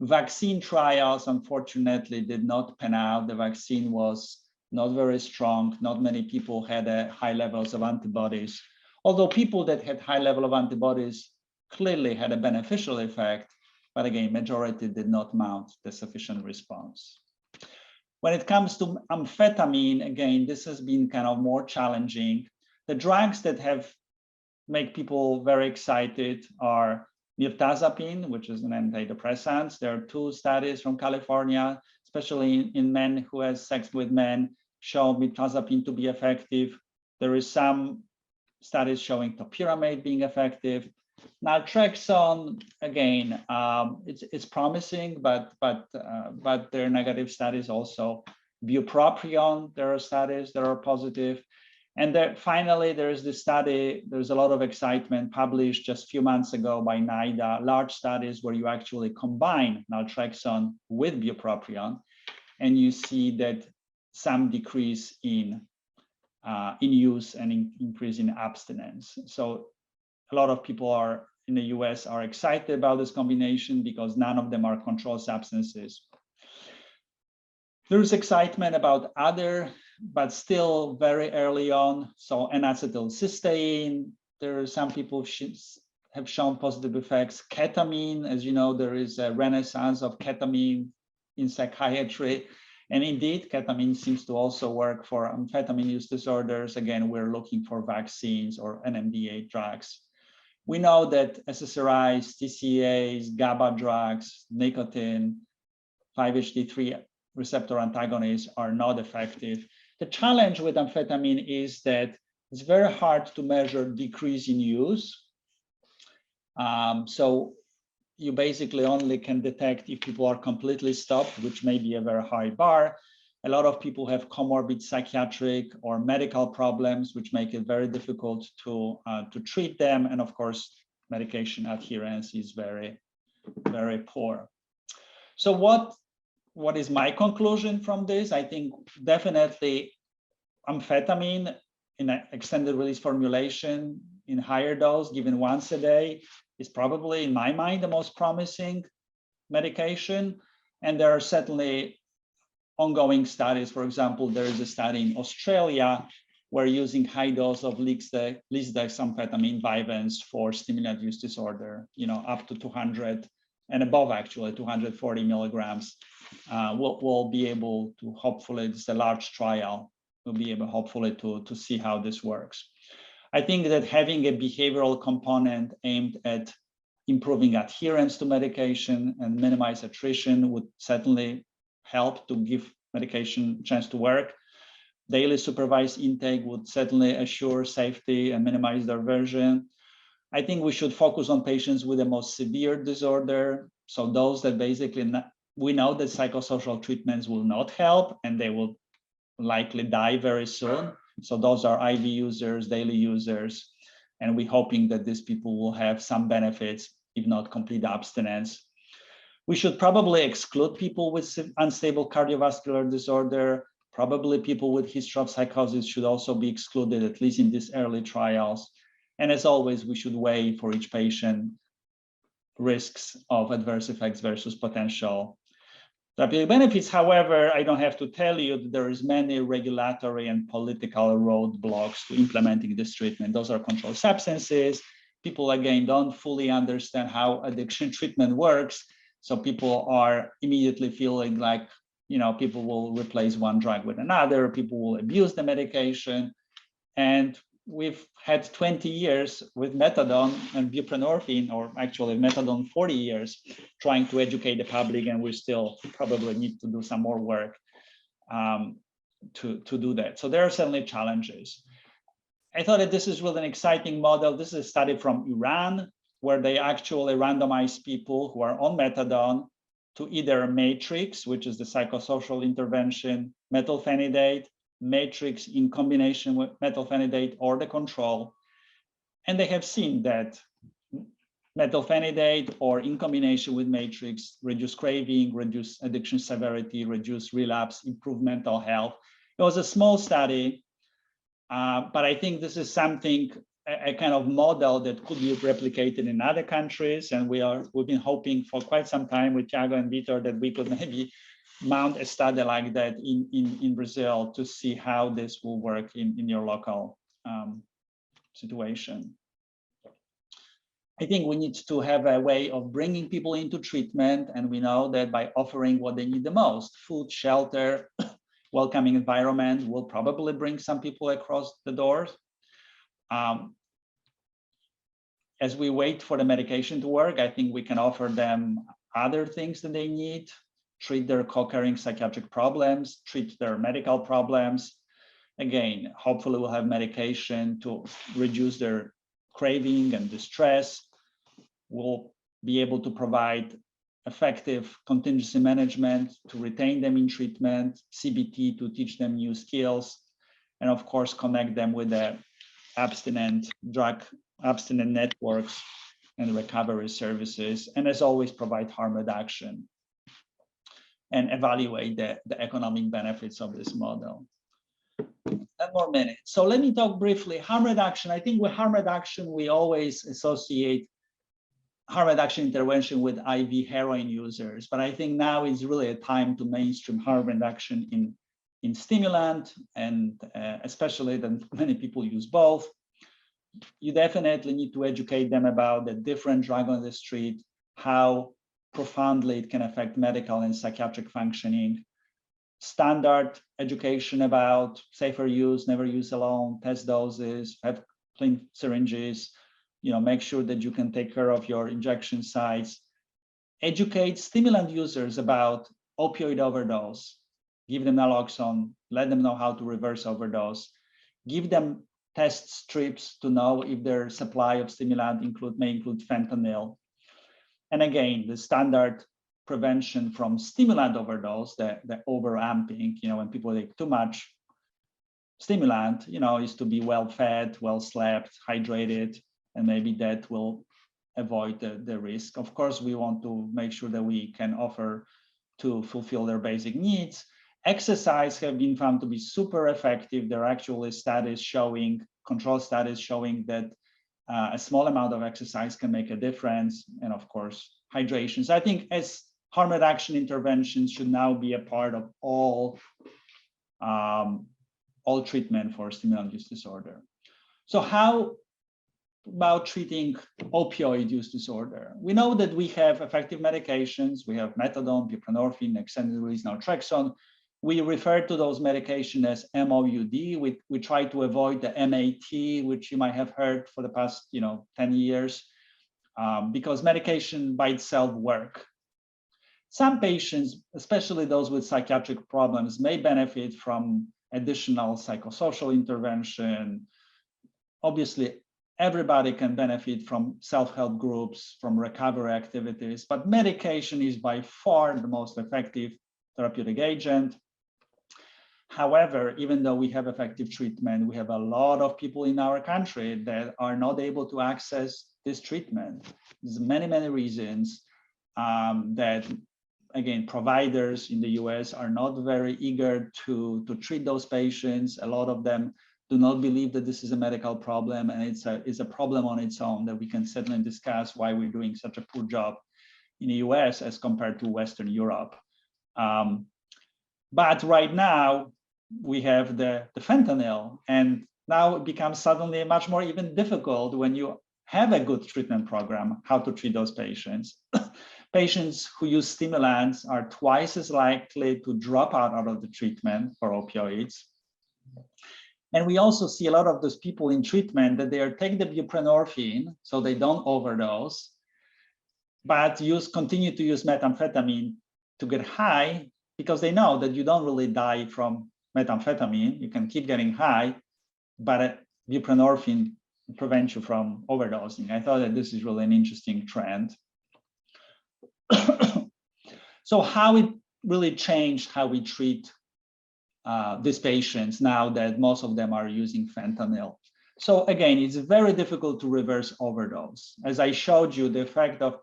Vaccine trials, unfortunately, did not pan out. The vaccine was not very strong. Not many people had high levels of antibodies. Although people that had high level of antibodies clearly had a beneficial effect, but again, majority did not mount the sufficient response. When it comes to amphetamine, again, this has been kind of more challenging. The drugs that have make people very excited are mirtazapine, which is an antidepressant. There are 2 studies from California, especially in men who have sex with men, show mirtazapine to be effective. There is some studies showing topiramate being effective. Naltrexone, again, it's promising, but there are negative studies also. Bupropion, there are studies that are positive. And there, finally, there is this study, there's a lot of excitement published just a few months ago by NIDA, large studies where you actually combine naltrexone with bupropion, and you see that some decrease in use and increase in abstinence. So a lot of people are in the US are excited about this combination because none of them are controlled substances. There's excitement about other, but still very early on. So N-acetylcysteine, there are some people have shown positive effects. Ketamine, as you know, there is a renaissance of ketamine in psychiatry. And indeed, ketamine seems to also work for amphetamine use disorders. Again, we're looking for vaccines or NMDA drugs. We know that SSRIs, TCAs, GABA drugs, nicotine, 5-HT3 receptor antagonists are not effective. The challenge with amphetamine is that it's very hard to measure decrease in use. So you basically only can detect if people are completely stopped, which may be a very high bar. A lot of people have comorbid psychiatric or medical problems, which make it very difficult to treat them. And of course, medication adherence is very, very poor. So what is my conclusion from this? I think definitely amphetamine in an extended release formulation in higher dose given once a day is probably, in my mind, the most promising medication. And there are certainly ongoing studies. For example, there is a study in Australia where using high dose of lisdexamfetamine Vyvanse for stimulant use disorder, up to 200 and above, actually 240 milligrams, we'll be able to hopefully, it's a large trial, we'll be able hopefully to see how this works. I think that having a behavioral component aimed at improving adherence to medication and minimize attrition would certainly help to give medication a chance to work. Daily supervised intake would certainly assure safety and minimize diversion. I think we should focus on patients with the most severe disorder. So those that basically, we know that psychosocial treatments will not help and they will likely die very soon. So those are IV users, daily users, and we're hoping that these people will have some benefits, if not complete abstinence. We should probably exclude people with unstable cardiovascular disorder. Probably people with history of psychosis should also be excluded, at least in these early trials. And as always, we should weigh for each patient risks of adverse effects versus potential therapeutic benefits. However, I don't have to tell you that there is many regulatory and political roadblocks to implementing this treatment. Those are controlled substances. People, again, don't fully understand how addiction treatment works. So people are immediately feeling like, people will replace one drug with another. People will abuse the medication. And we've had 20 years with methadone and buprenorphine, or actually methadone 40 years, trying to educate the public, and we still probably need to do some more work to do that. So there are certainly challenges. I thought that this is really an exciting model. This is a study from Iran, where they actually randomize people who are on methadone to either matrix, which is the psychosocial intervention, methylphenidate, matrix in combination with methylphenidate, or the control. And they have seen that methylphenidate or in combination with matrix reduce craving, reduce addiction severity, reduce relapse, improve mental health. It was a small study, but I think this is something, a kind of model that could be replicated in other countries. And we've been hoping for quite some time with Thiago and Vitor that we could maybe mount a study like that in Brazil to see how this will work in your local situation. I think we need to have a way of bringing people into treatment, and we know that by offering what they need the most, food, shelter, welcoming environment, will probably bring some people across the doors. As we wait for the medication to work, I think we can offer them other things that they need, treat their co-occurring psychiatric problems, treat their medical problems. Again, hopefully we'll have medication to reduce their craving and distress. We'll be able to provide effective contingency management to retain them in treatment, CBT to teach them new skills, and of course, connect them with the drug abstinent networks and recovery services. And as always, provide harm reduction and evaluate the economic benefits of this model. 10 more minutes. So let me talk briefly, harm reduction. I think with harm reduction, we always associate harm reduction intervention with IV heroin users, but I think now is really a time to mainstream harm reduction in stimulant, and especially that many people use both. You definitely need to educate them about the different drugs on the street, how profoundly it can affect medical and psychiatric functioning. Standard education about safer use, never use alone, test doses, have clean syringes, make sure that you can take care of your injection sites. Educate stimulant users about opioid overdose, give them naloxone, let them know how to reverse overdose, give them test strips to know if their supply of stimulant may include fentanyl. And again, the standard prevention from stimulant overdose, the overamping, when people take too much stimulant, is to be well fed, well slept, hydrated, and maybe that will avoid the risk. Of course, we want to make sure that we can offer to fulfill their basic needs. Exercise have been found to be super effective. There are actually control studies showing that a small amount of exercise can make a difference. And of course, hydration. So I think as harm reduction interventions should now be a part of all treatment for stimulant use disorder. So how about treating opioid use disorder? We know that we have effective medications. We have methadone, buprenorphine, extended release naltrexone. We refer to those medications as MOUD. We try to avoid the MAT, which you might have heard for the past 10 years, because medication by itself work. Some patients, especially those with psychiatric problems, may benefit from additional psychosocial intervention. Obviously, everybody can benefit from self-help groups, from recovery activities, but medication is by far the most effective therapeutic agent. However, even though we have effective treatment, we have a lot of people in our country that are not able to access this treatment. There's many, many reasons that, again, providers in the US are not very eager to treat those patients. A lot of them do not believe that this is a medical problem, and it's a problem on its own that we can certainly discuss why we're doing such a poor job in the US as compared to Western Europe. But right now, we have the fentanyl, and now it becomes suddenly much more even difficult when you have a good treatment program, how to treat those patients. Patients who use stimulants are twice as likely to drop out of the treatment for opioids. And we also see a lot of those people in treatment that they are taking the buprenorphine so they don't overdose, but continue to use methamphetamine to get high because they know that you don't really die from methamphetamine. You can keep getting high, but buprenorphine prevents you from overdosing. I thought that this is really an interesting trend. So how it really changed how we treat these patients now that most of them are using fentanyl. So again, it's very difficult to reverse overdose. As I showed you, the effect of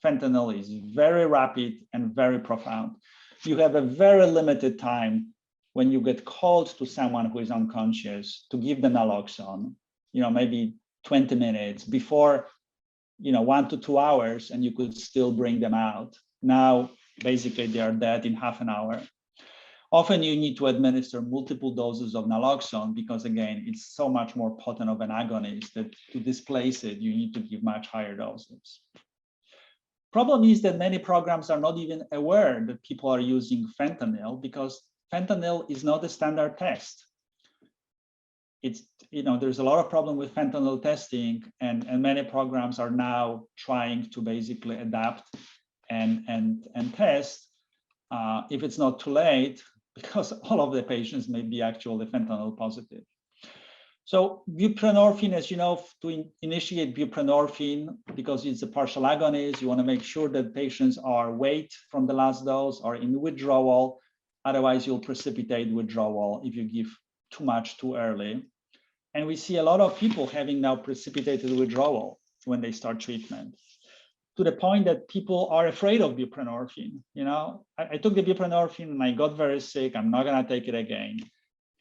fentanyl is very rapid and very profound. You have a very limited time when you get called to someone who is unconscious to give the naloxone, maybe 20 minutes before, 1 to 2 hours, and you could still bring them out. Now, basically, they are dead in half an hour. Often you need to administer multiple doses of naloxone because, again, it's so much more potent of an agonist that to displace it, you need to give much higher doses. Problem is that many programs are not even aware that people are using fentanyl because fentanyl is not a standard test. It's, there's a lot of problem with fentanyl testing, and many programs are now trying to basically adapt and test if it's not too late, because all of the patients may be actually fentanyl positive. So buprenorphine, as you know, to initiate buprenorphine, because it's a partial agonist, you want to make sure that patients are awake from the last dose or in withdrawal. Otherwise, you'll precipitate withdrawal if you give too much too early. And we see a lot of people having now precipitated withdrawal when they start treatment, to the point that people are afraid of buprenorphine. I took the buprenorphine and I got very sick. I'm not going to take it again.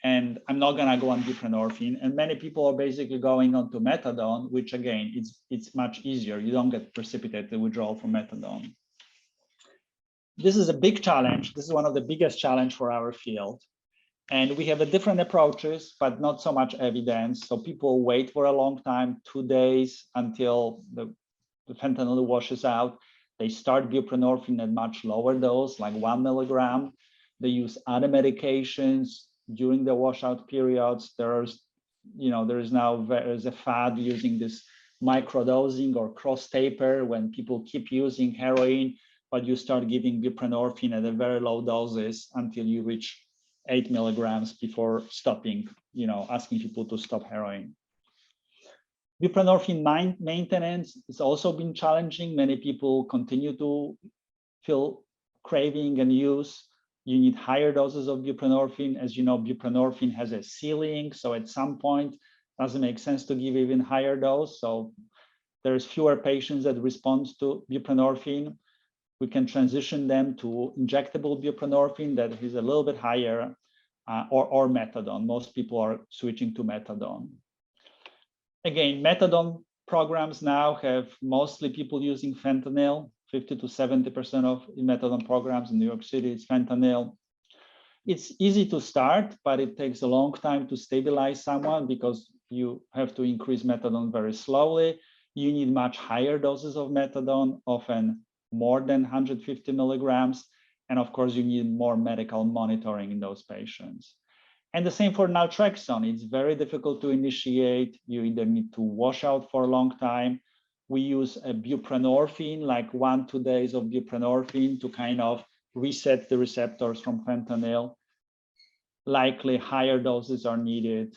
And I'm not going to go on buprenorphine. And many people are basically going on to methadone, which again, it's much easier. You don't get precipitated withdrawal from methadone. This is a big challenge. This is one of the biggest challenge for our field. And we have different approaches, but not so much evidence. So people wait for a long time, 2 days until the fentanyl washes out. They start buprenorphine at much lower dose, like 1 milligram. They use other medications during the washout periods. There's a fad using this microdosing or cross taper when people keep using heroin, but you start giving buprenorphine at a very low doses until you reach 8 milligrams before stopping, asking people to stop heroin. Buprenorphine maintenance has also been challenging. Many people continue to feel craving and use. You need higher doses of buprenorphine. As you know, buprenorphine has a ceiling. So at some point, it doesn't make sense to give even higher dose. So there's fewer patients that respond to buprenorphine. We can transition them to injectable buprenorphine that is a little bit higher, or methadone. Most people are switching to methadone. Again, methadone programs now have mostly people using fentanyl. 50 to 70% of methadone programs in New York City is fentanyl. It's easy to start, but it takes a long time to stabilize someone because you have to increase methadone very slowly. You need much higher doses of methadone, often more than 150 milligrams. And of course, you need more medical monitoring in those patients. And the same for naltrexone. It's very difficult to initiate. You either need to wash out for a long time. We use a buprenorphine, like 1-2 days of buprenorphine to kind of reset the receptors from fentanyl. Likely higher doses are needed,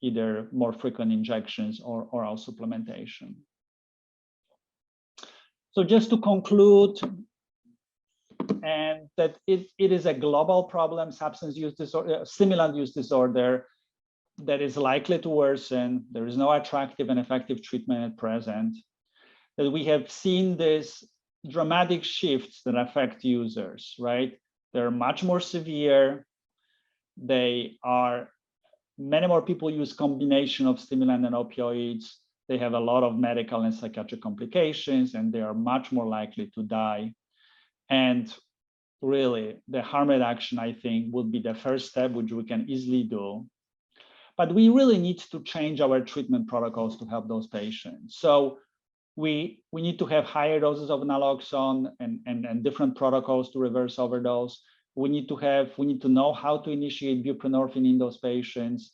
either more frequent injections or oral supplementation. So just to conclude, and that it is a global problem, substance use disorder, stimulant use disorder, that is likely to worsen. There is no attractive and effective treatment at present. That we have seen this dramatic shifts that affect users, right? They're much more severe. Many more people use combination of stimulant and opioids. They have a lot of medical and psychiatric complications, and they are much more likely to die. And really, the harm reduction, I think, would be the first step, which we can easily do. But we really need to change our treatment protocols to help those patients. So we need to have higher doses of naloxone and different protocols to reverse overdose. We need to know how to initiate buprenorphine in those patients.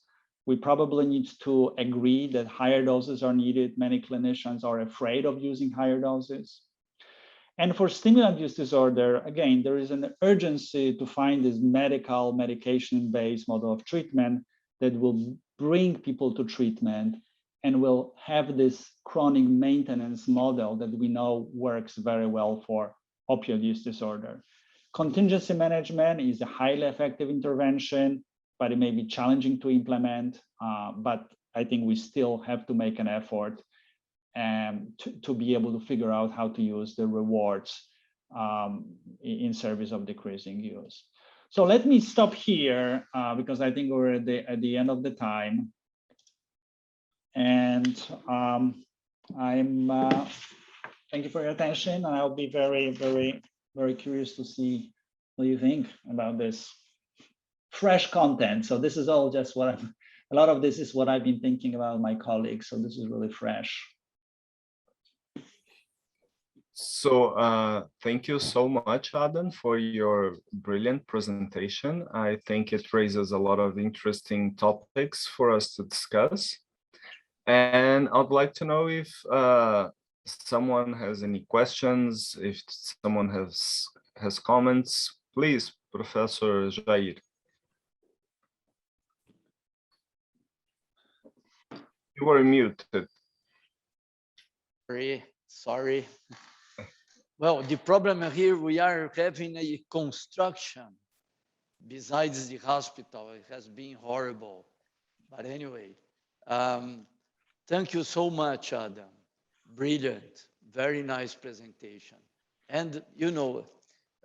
We probably need to agree that higher doses are needed. Many clinicians are afraid of using higher doses. And for stimulant use disorder, again, there is an urgency to find this medical, medication-based model of treatment that will bring people to treatment and will have this chronic maintenance model that we know works very well for opioid use disorder. Contingency management is a highly effective intervention, but it may be challenging to implement. But I think we still have to make an effort to be able to figure out how to use the rewards in service of decreasing use. So let me stop here because I think we're at the end of the time. And thank you for your attention. And I'll be very, very, very curious to see what you think about this fresh content. So this is all just what a lot of this is what I've been thinking about my colleagues. So this is really fresh. So thank you so much, Adam, for your brilliant presentation. I think it raises a lot of interesting topics for us to discuss. And I'd like to know if someone has any questions, if someone has comments. Please, Professor Jair. You were muted. Sorry. Well, the problem here, we are having a construction besides the hospital. It has been horrible. But anyway, thank you so much, Adam. Brilliant, very nice presentation. And, you know,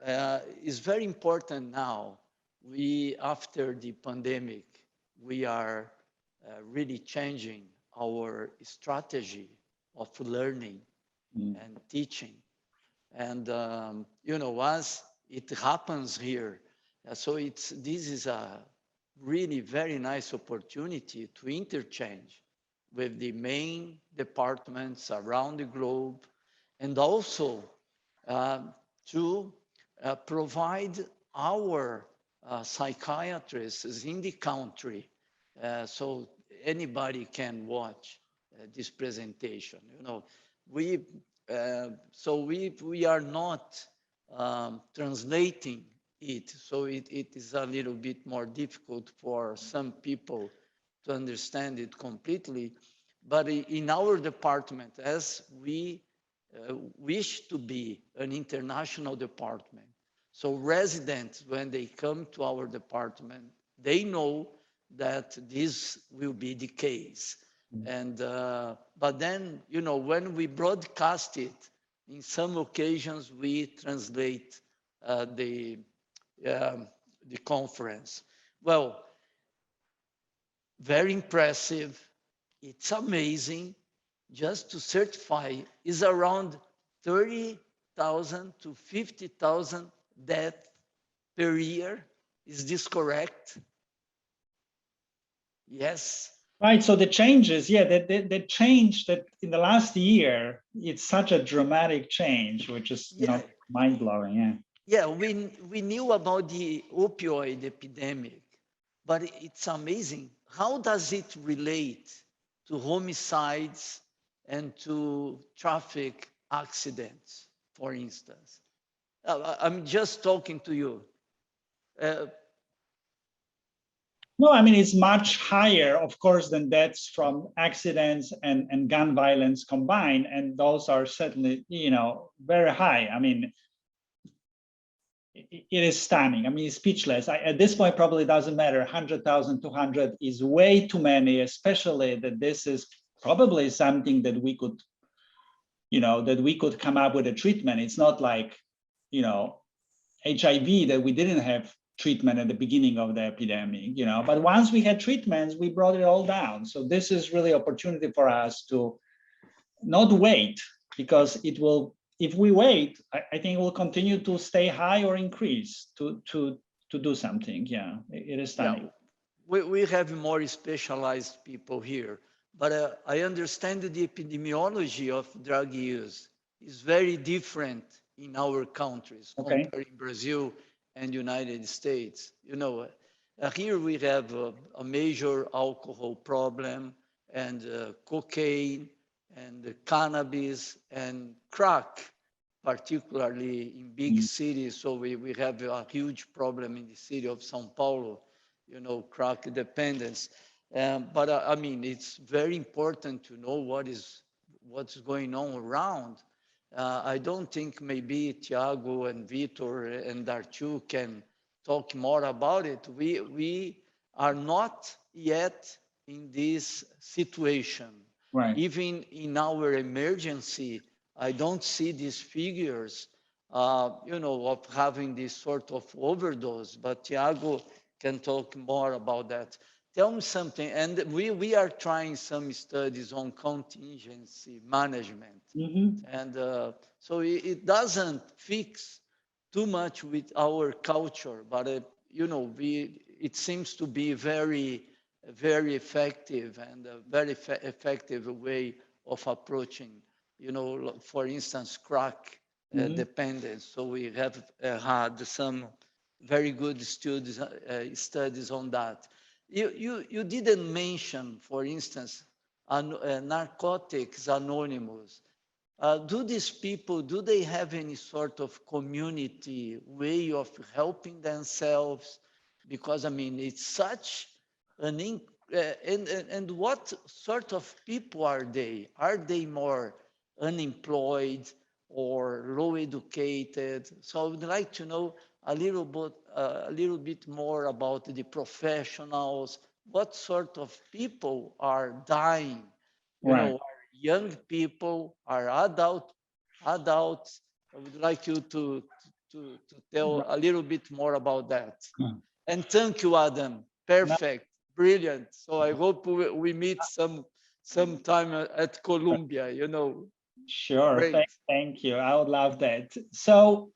it's very important now. After the pandemic, we are really changing our strategy of learning and teaching. And, you know, as it happens here, so this is a really very nice opportunity to interchange with the main departments around the globe, and also to provide our psychiatrists in the country so anybody can watch this presentation. You know, we are not translating it, so it is a little bit more difficult for some people to understand it completely. But in our department, as we wish to be an international department, so residents, when they come to our department, they know that this will be the case. And but then, you know, when we broadcast it, in some occasions we translate the conference. Well, very impressive. It's amazing. Just to certify, is around 30,000 to 50,000 deaths per year. Is this correct? Yes. Right, so the changes, yeah, the change that in the last year, it's such a dramatic change, which is, you know, mind-blowing, yeah. Yeah, we knew about the opioid epidemic, but it's amazing. How does it relate to homicides and to traffic accidents, for instance? I'm just talking to you. No, I mean, it's much higher, of course, than deaths from accidents and gun violence combined. And those are certainly, you know, very high. I mean, it is stunning. I mean, it's speechless. At this point, probably doesn't matter. 100,000, 200 is way too many, especially that this is probably something that we could, you know, that we could come up with a treatment. It's not like, you know, HIV that we didn't have treatment at the beginning of the epidemic, you know, but once we had treatments, we brought it all down. So this is really opportunity for us to not wait, because it will, if we wait, I think it will continue to stay high or increase to do something. Yeah, it is stunning. Yeah. We have more specialized people here, but I understand that the epidemiology of drug use is very different in our countries, compared in Brazil and United States. You know, Here we have a major alcohol problem, and cocaine, and cannabis, and crack, particularly in big cities. So we have a huge problem in the city of São Paulo, you know, crack dependence. But I mean, it's very important to know what's going on around. I don't think maybe Thiago and Vitor and Dartu can talk more about it. We are not yet in this situation. Right. Even in our emergency, I don't see these figures, you know, of having this sort of overdose, but Thiago can talk more about that. Tell me something, and we are trying some studies on contingency management. And so it doesn't fix too much with our culture, but you know, it seems to be very effective, and a very effective way of approaching, you know, for instance, crack dependence. So we have had some very good studies on that. You didn't mention, for instance, Narcotics Anonymous. Do these people, do they have any sort of community way of helping themselves? Because I mean, it's such an and what sort of people are they? Are they more unemployed or low educated? So I would like to know a little bit more about the professionals. What sort of people are dying? You know, are young people, are adults? I would like you to tell a little bit more about that. And thank you, Adam. Perfect, brilliant. So I hope we meet sometime at Columbia, you know. Sure, thank you. I would love that. So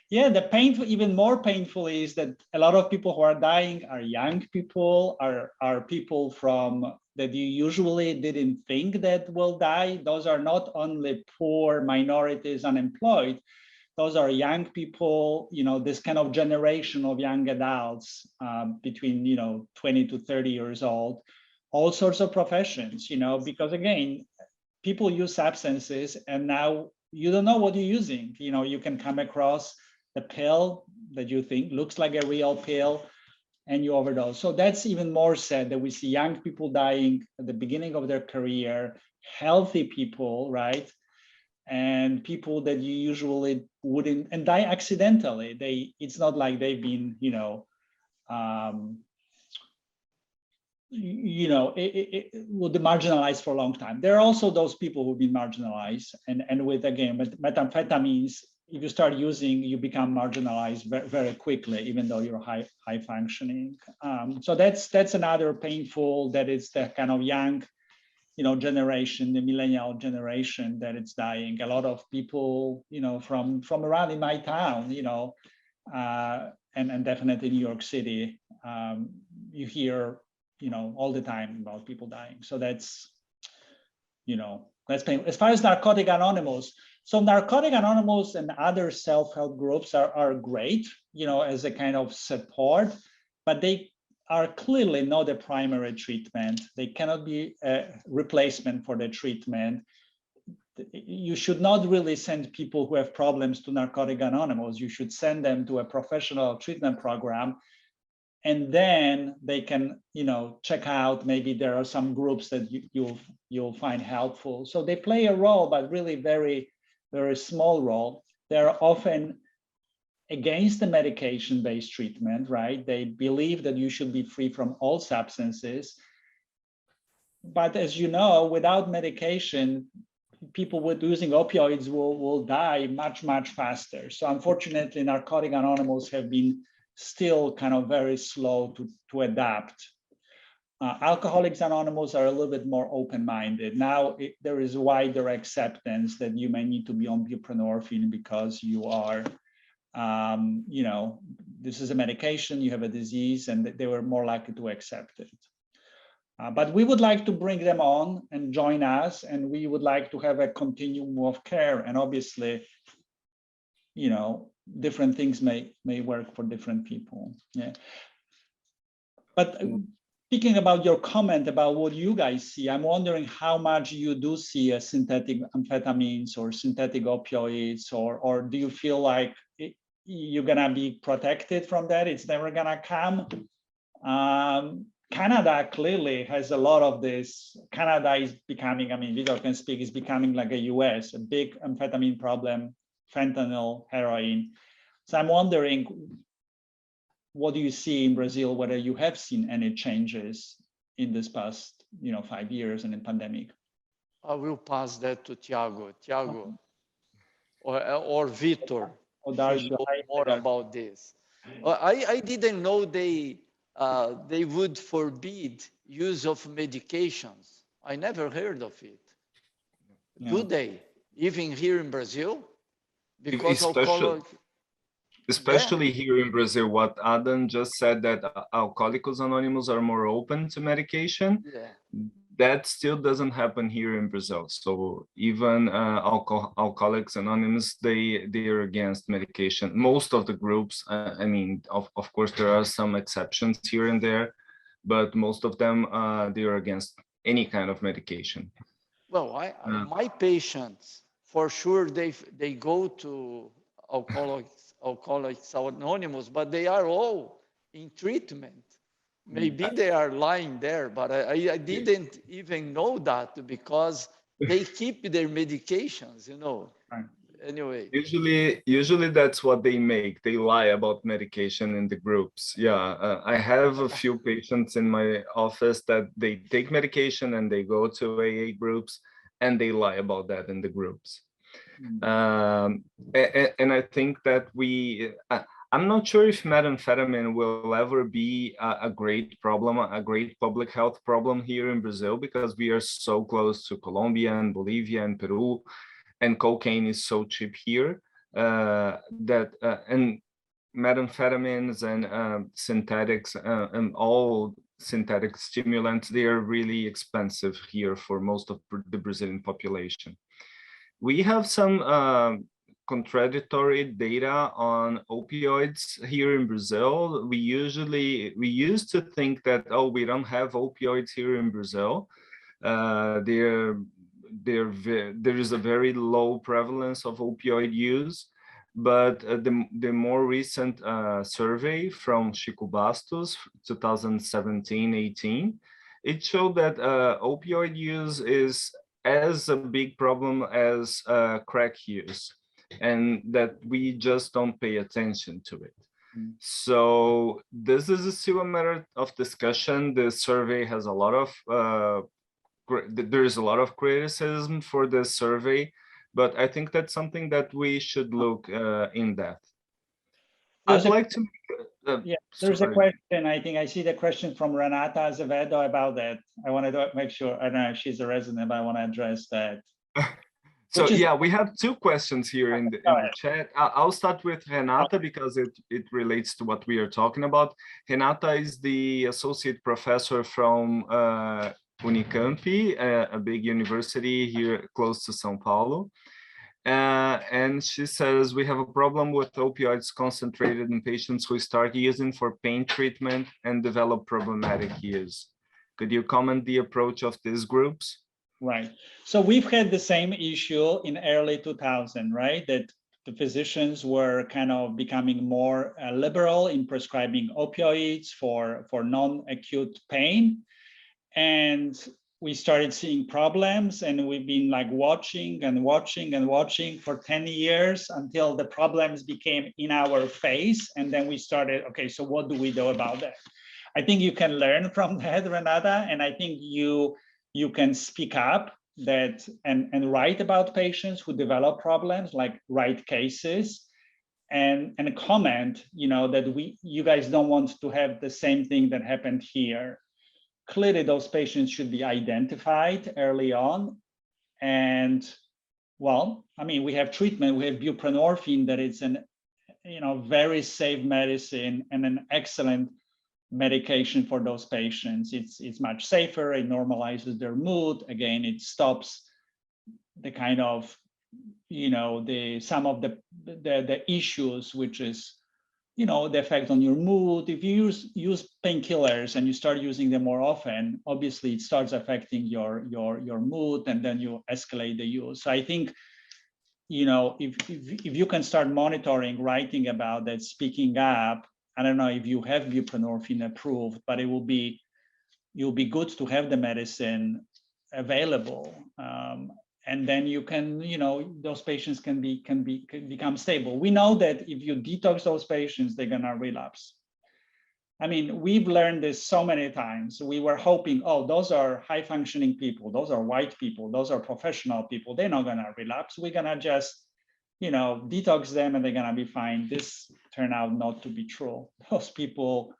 yeah, the painful, even more painful is that a lot of people who are dying are young people, are people from that you usually didn't think that will die. Those are not only poor minorities, unemployed. Those are young people, you know, this kind of generation of young adults between, you know, 20 to 30 years old, all sorts of professions, you know, because again, people use substances and now you don't know what you're using. You know, you can come across the pill that you think looks like a real pill and you overdose. So that's even more sad that we see young people dying at the beginning of their career, healthy people, right? And people that you usually wouldn't, and die accidentally. It's not like they've been, you know, will be marginalized for a long time. There are also those people who've been marginalized, and with, again, methamphetamines, if you start using, you become marginalized very, very quickly, even though you're high functioning. So that's another painful, that is the kind of young, you know, generation, the millennial generation, that it's dying. A lot of people, you know, from around in my town, you know, and definitely New York City, you hear, you know, all the time about people dying. So that's, you know, that's painful. As far as Narcotic Anonymous, so Narcotic Anonymous and other self-help groups are great, you know, as a kind of support, but they are clearly not a primary treatment. They cannot be a replacement for the treatment. You should not really send people who have problems to Narcotic Anonymous. You should send them to a professional treatment program, and then they can, you know, check out, maybe there are some groups that you'll find helpful. So they play a role, but really very, very small role. They're often against the medication-based treatment, right? They believe that you should be free from all substances. But as you know, without medication, people with using opioids will die much, much faster. So unfortunately, Narcotic Anonymous have been still kind of very slow to adapt. Alcoholics Anonymous are a little bit more open-minded. Now there is wider acceptance that you may need to be on buprenorphine because you are, you know, this is a medication, you have a disease, and they were more likely to accept it. But we would like to bring them on and join us, and we would like to have a continuum of care. And obviously, you know, different things may work for different people. Yeah. But speaking about your comment about what you guys see, I'm wondering how much you do see synthetic amphetamines or synthetic opioids, or do you feel like you're gonna be protected from that? It's never gonna come. Canada clearly has a lot of this. Canada is becoming, I mean, Vitor can speak, is becoming like a US, a big amphetamine problem, fentanyl, heroin. So I'm wondering, what do you see in Brazil, whether you have seen any changes in this past 5 years and in pandemic? I will pass that to Tiago. Tiago, or Vitor, should know more about this. I didn't know they would forbid use of medications. I never heard of it. Yeah. Do they? Even here in Brazil? Because especially here in Brazil, what Adam just said, that Alcoólicos Anonymous are more open to medication. Yeah. That still doesn't happen here in Brazil. So even Alcoholics Anonymous, they are against medication. Most of the groups, I mean, of course, there are some exceptions here and there, but most of them, they are against any kind of medication. Well, my patients, for sure, they go to Alcoholics Anonymous, but they are all in treatment. Maybe they are lying there, but I didn't even know that, because they keep their medications, Anyway. Usually that's what they make. They lie about medication in the groups. Yeah, I have a few patients in my office that they take medication and they go to AA groups and they lie about that in the groups. And I think that I'm not sure if methamphetamine will ever be a great problem, a great public health problem here in Brazil, because we are so close to Colombia and Bolivia and Peru, and cocaine is so cheap here and methamphetamines and synthetics and all synthetic stimulants, they are really expensive here for most of the Brazilian population. We have some contradictory data on opioids here in Brazil. We used to think that, oh, we don't have opioids here in Brazil. There is a very low prevalence of opioid use, but the more recent survey from Chico Bastos, 2017-18, it showed that opioid use is as a big problem as crack use, and that we just don't pay attention to it. So this is still a matter of discussion. The survey has a lot of, there's a lot of criticism for this survey, but I think that's something that we should look in depth. I'd like to... there's a question. I think I see the question from Renata Azevedo about that. I wanted to make sure, I don't know if she's a resident, but I want to address that. So yeah, we have two questions here in the chat. I'll start with Renata because it relates to what we are talking about. Renata is the associate professor from Unicamp, a big university here close to São Paulo. And she says, we have a problem with opioids concentrated in patients who start using for pain treatment and develop problematic use. Could you comment the approach of these groups? Right. So we've had the same issue in early 2000, right? That the physicians were kind of becoming more liberal in prescribing opioids for non-acute pain. And we started seeing problems, and we've been like watching for 10 years until the problems became in our face. And then we started, okay, so what do we do about that? I think you can learn from that, Renata, and I think you can speak up that and write about patients who develop problems, like write cases and comment, that you guys don't want to have the same thing that happened here. Clearly, those patients should be identified early on. And, well, I mean, we have treatment, we have buprenorphine that is an, very safe medicine and an excellent medication for those patients. It's much safer, it normalizes their mood. Again, it stops the kind of, some of the issues, which is the effect on your mood. If you use painkillers and you start using them more often, obviously it starts affecting your mood, and then you escalate the use. So I think, if you can start monitoring, writing about that, speaking up. I don't know if you have buprenorphine approved, but it will be good to have the medicine available. And then you can, those patients can become stable. We know that if you detox those patients, they're gonna relapse. I mean, we've learned this so many times. We were hoping, oh, those are high functioning people, those are white people, those are professional people, they're not gonna relapse. We're gonna just, detox them and they're gonna be fine. This turned out not to be true. Those people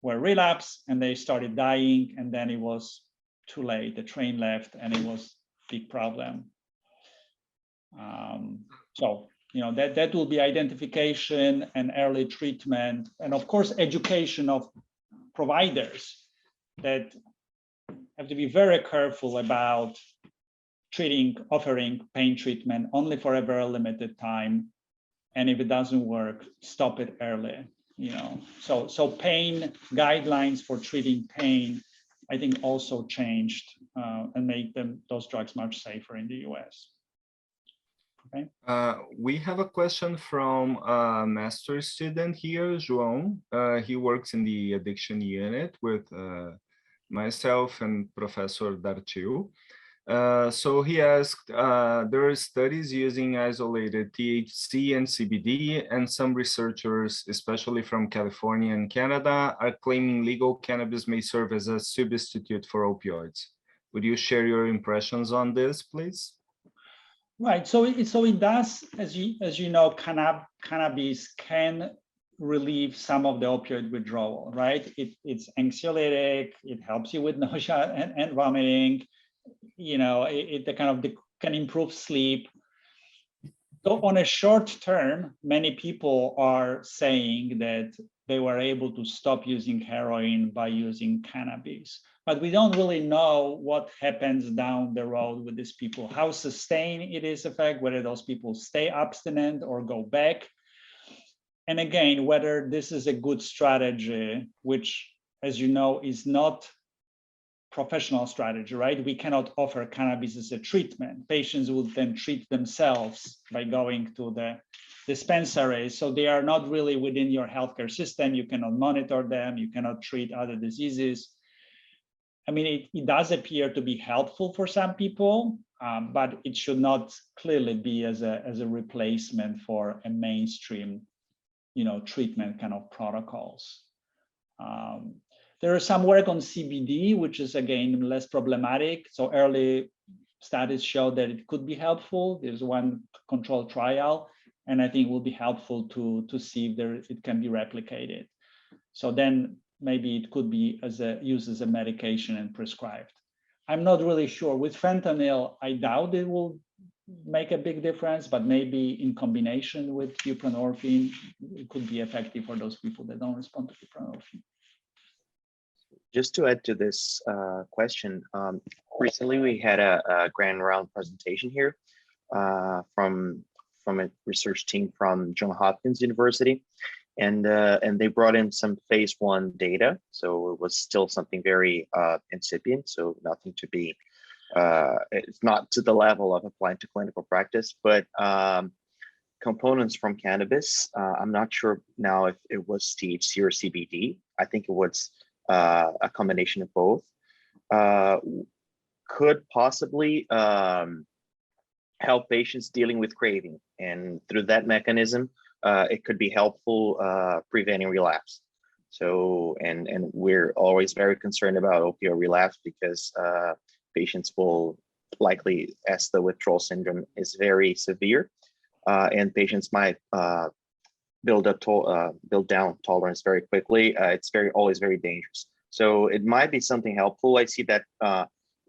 were relapsed and they started dying, and then it was too late. The train left and it was big problem. So, that will be identification and early treatment, and of course, education of providers that have to be very careful about offering pain treatment only for a very limited time. And if it doesn't work, stop it early, So pain guidelines for treating pain, I think, also changed and made those drugs much safer in the US. Okay. We have a question from a master student here, João. He works in the addiction unit with myself and Professor Dartil. So he asked, there are studies using isolated THC and CBD, and some researchers, especially from California and Canada, are claiming legal cannabis may serve as a substitute for opioids. Would you share your impressions on this, please? Right. So it does, as you know, cannabis can relieve some of the opioid withdrawal, right? It's anxiolytic. It helps you with nausea and vomiting. It can improve sleep. So on a short term, many people are saying that they were able to stop using heroin by using cannabis. But we don't really know what happens down the road with these people, how sustained it is effect, whether those people stay abstinent or go back. And again, whether this is a good strategy, which, as you know, is not professional strategy, right? We cannot offer cannabis as a treatment. Patients will then treat themselves by going to the dispensary. So they are not really within your healthcare system. You cannot monitor them. You cannot treat other diseases. I mean, it does appear to be helpful for some people, but it should not clearly be as a replacement for a mainstream, treatment kind of protocols. There is some work on CBD, which is, again, less problematic. So early studies show that it could be helpful. There's one controlled trial, and I think it will be helpful to see if it can be replicated. So then maybe it could be used as a medication and prescribed. I'm not really sure. With fentanyl, I doubt it will make a big difference, but maybe in combination with buprenorphine, it could be effective for those people that don't respond to buprenorphine. Just to add to this question, recently we had a grand round presentation here from a research team from Johns Hopkins University, and they brought in some phase 1 data. So it was still something very incipient, so nothing to be, it's not to the level of applying to clinical practice, but components from cannabis. I'm not sure now if it was THC or CBD. I think it was a combination of both, could possibly help patients dealing with craving, and through that mechanism, it could be helpful preventing relapse. So, and we're always very concerned about opioid relapse because patients will likely, as the withdrawal syndrome is very severe, and patients might build down tolerance very quickly. It's always very dangerous. So it might be something helpful. I see that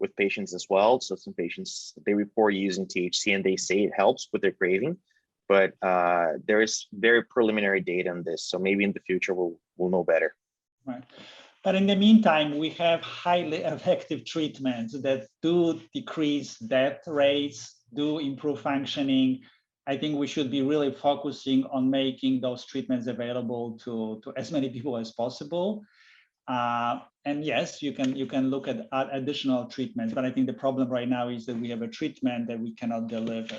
with patients as well. So some patients, they report using THC and they say it helps with their craving, but there is very preliminary data on this. So maybe in the future we'll know better. Right. But in the meantime, we have highly effective treatments that do decrease death rates, do improve functioning. I think we should be really focusing on making those treatments available to as many people as possible. And yes, you can look at additional treatments, but I think the problem right now is that we have a treatment that we cannot deliver.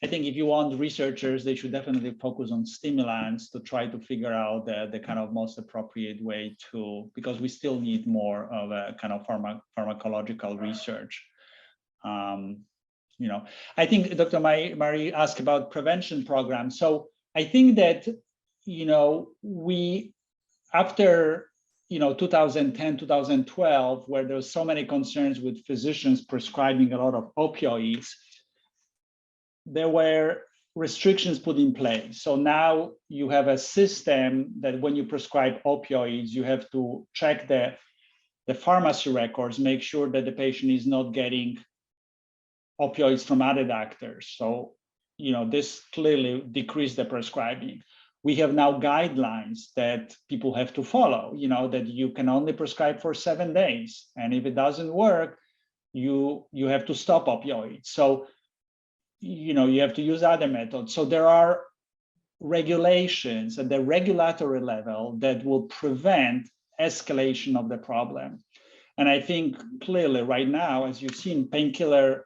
I think if you want researchers, they should definitely focus on stimulants to try to figure out the kind of most appropriate way to, because we still need more of a kind of pharmacological research. You know, I think Dr. Marie asked about prevention programs. So I think that, you know, we, after, you know, 2010, 2012, where there was so many concerns with physicians prescribing a lot of opioids, there were restrictions put in place. So now you have a system that when you prescribe opioids, you have to check the pharmacy records, make sure that the patient is not getting opioids from other doctors. So, you know, this clearly decreased the prescribing. We have now guidelines that people have to follow, you know, that you can only prescribe for 7 days. And if it doesn't work, you have to stop opioids. So, you know, you have to use other methods. So there are regulations at the regulatory level that will prevent escalation of the problem. And I think clearly right now, as you've seen, painkiller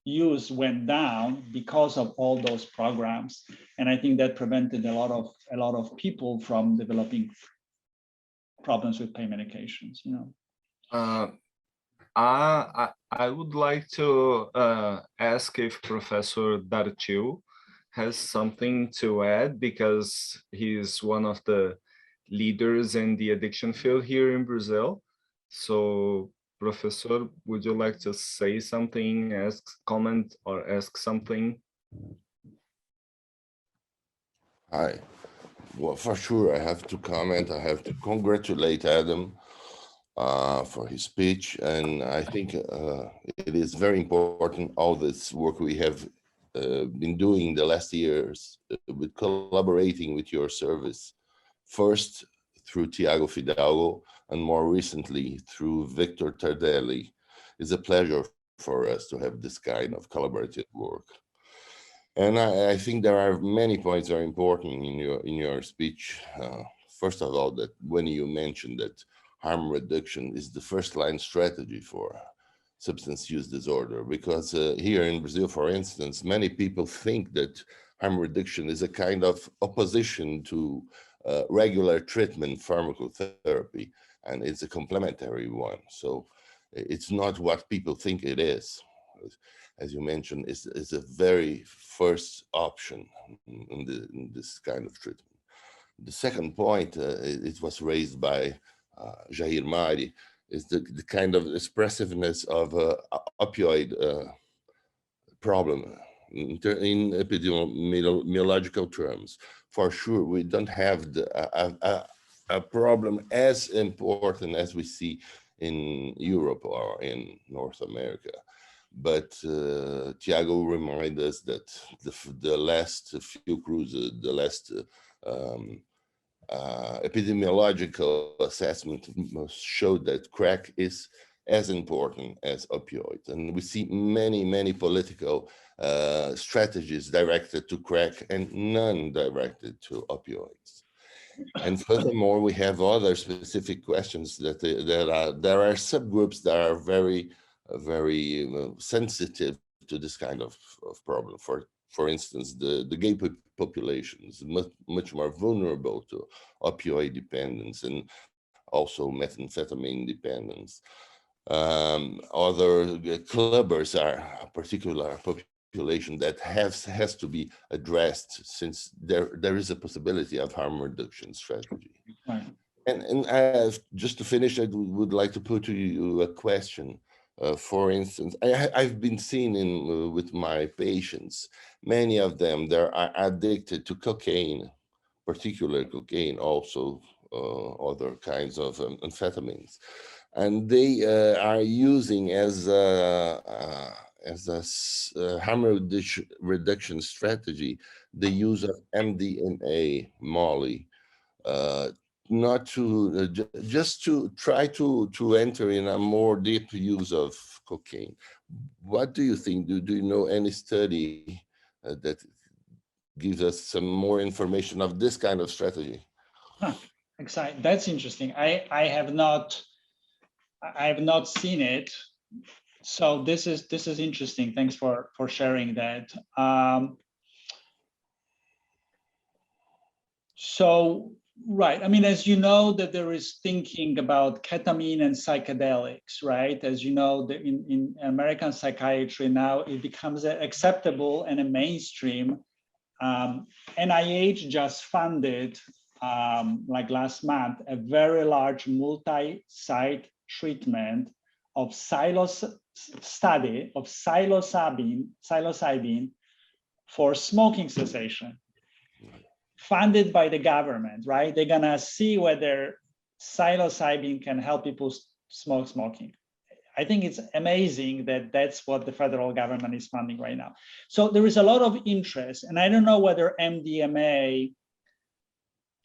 use went down because of all those programs. And I think that prevented a lot of people from developing problems with pain medications, you know. I would like to ask if Professor Dartiu has something to add, because he's one of the leaders in the addiction field here in Brazil. So, Professor, would you like to say something, comment, or ask something? Hi. Well, for sure, I have to comment. I have to congratulate Adam for his speech. And I think it is very important, all this work we have been doing the last years with collaborating with your service. First, through Tiago Fidalgo, and more recently through Victor Tardelli. It's a pleasure for us to have this kind of collaborative work. And I think there are many points that are important in your speech. First of all, that when you mentioned that harm reduction is the first line strategy for substance use disorder, because here in Brazil, for instance, many people think that harm reduction is a kind of opposition to regular treatment pharmacotherapy, and it's a complementary one. So it's not what people think it is. As you mentioned, it's a very first option in this kind of treatment. The second point, it was raised by Jair Mari, is the kind of expressiveness of opioid problem in epidemiological terms. For sure, we don't have a problem as important as we see in Europe or in North America. But Tiago reminded us that the last few cruises, the last epidemiological assessment showed that crack is as important as opioids. And we see many political strategies directed to crack and none directed to opioids. And furthermore, we have other specific questions that there are subgroups that are very sensitive to this kind of problem. For instance, the gay population is much more vulnerable to opioid dependence and also methamphetamine dependence. Other clubbers are a particular population that has to be addressed, since there is a possibility of harm reduction strategy. Right. And just to finish, I would like to put to you a question. For instance, I've been seeing with my patients, many of them, they are addicted to cocaine, particular cocaine, also other kinds of amphetamines. And they are using as a harm reduction strategy the use of MDMA, Molly, not to just to try to enter in a more deep use of cocaine. What do you think? Do you know any study that gives us some more information of this kind of strategy. Huh, exciting. That's interesting. I have not seen it. So this is interesting. Thanks for sharing that. So, right. I mean, as you know, that there is thinking about ketamine and psychedelics, right? As you know, in American psychiatry now, it becomes acceptable and a mainstream. NIH just funded, like last month, a very large multi-site treatment of psilocybin for smoking cessation, funded by the government, right? They're gonna see whether psilocybin can help people smoking. I think it's amazing that that's what the federal government is funding right now. So there is a lot of interest, and I don't know whether MDMA,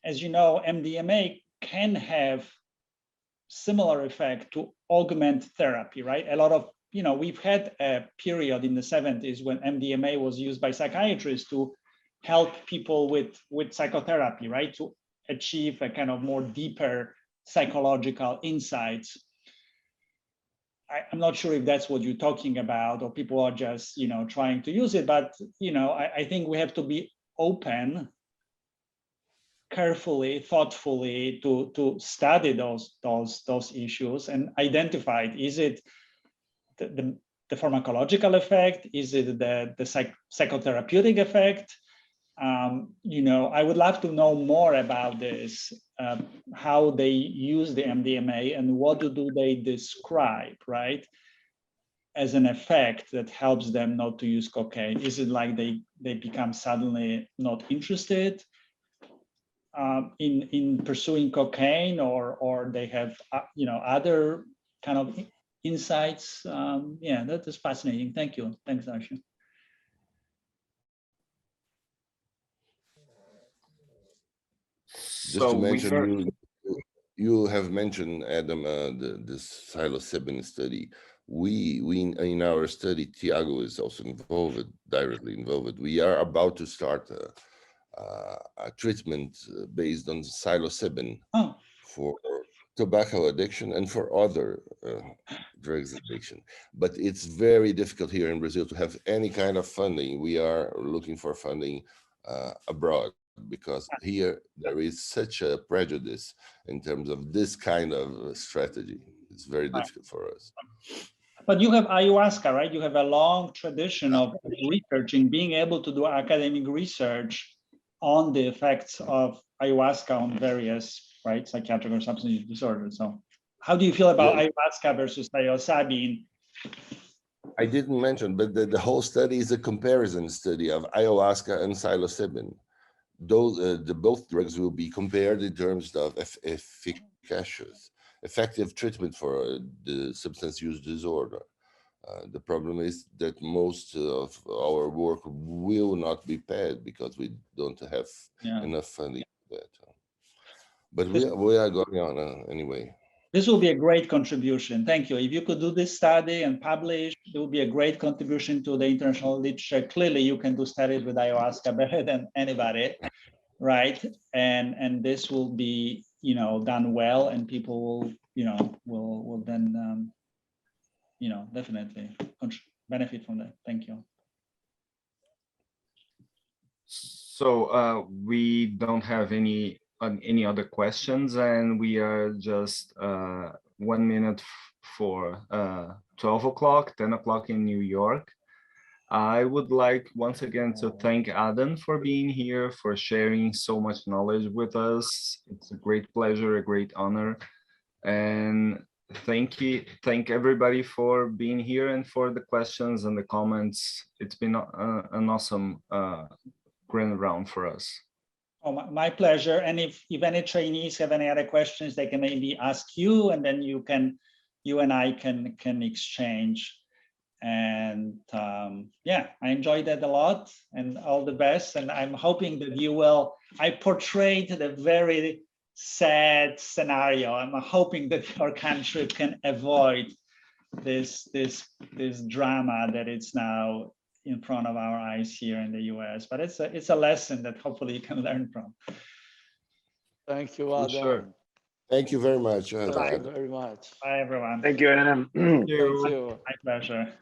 as you know, MDMA can have similar effect to augment therapy, right? A lot of, we've had a period in the 70s when MDMA was used by psychiatrists to help people with psychotherapy, right? To achieve a kind of more deeper psychological insights. I'm not sure if that's what you're talking about, or people are just, trying to use it, but, I think we have to be open, carefully, thoughtfully to study those issues and identify it. Is it the pharmacological effect? Is it the psychotherapeutic effect? I would love to know more about this, how they use the MDMA and what do they describe, right, as an effect that helps them not to use cocaine. Is it like they become suddenly not interested in pursuing cocaine, or they have other kind of insights? Yeah, that is fascinating. Thank you. Thanks, Asha. Just to mention, you have mentioned, Adam, this psilocybin study. We in our study, Tiago is also directly involved. We are about to start a treatment based on psilocybin for tobacco addiction and for other drugs addiction. But it's very difficult here in Brazil to have any kind of funding. We are looking for funding abroad, because here there is such a prejudice in terms of this kind of strategy. It's very difficult for us. But you have ayahuasca, right? You have a long tradition of researching, being able to do academic research on the effects of ayahuasca on various, right, psychiatric or substance use disorders. So how do you feel about ayahuasca versus psilocybin? I didn't mention, but the whole study is a comparison study of ayahuasca and psilocybin. Both drugs will be compared in terms of effective treatment for the substance use disorder. The problem is that most of our work will not be paid because we don't have enough funding for that. But we are going on anyway. This will be a great contribution. Thank you. If you could do this study and publish, it will be a great contribution to the international literature. Clearly, you can do studies with ayahuasca better than anybody, right? And this will be, done well, and people will then, definitely benefit from that. Thank you. So we don't have any other questions, and we are just 1 minute for 12 o'clock, 10 o'clock in New York. I would like once again to thank Adam for being here, for sharing so much knowledge with us. It's a great pleasure, a great honor. And thank everybody for being here and for the questions and the comments. It's been an awesome grand round for us. Oh, my pleasure. And if any trainees have any other questions, they can maybe ask you, and then you and I can exchange. And yeah, I enjoyed that a lot, and all the best. And I'm hoping that you will. I portrayed the very sad scenario. I'm hoping that your country can avoid this drama that it's now in front of our eyes here in the US, but it's a lesson that hopefully you can learn from. Thank you, For Adam. sure. Thank you very much. Thank you very much. Bye, everyone. Thank you, Adam. Thank you. Thank you. My pleasure.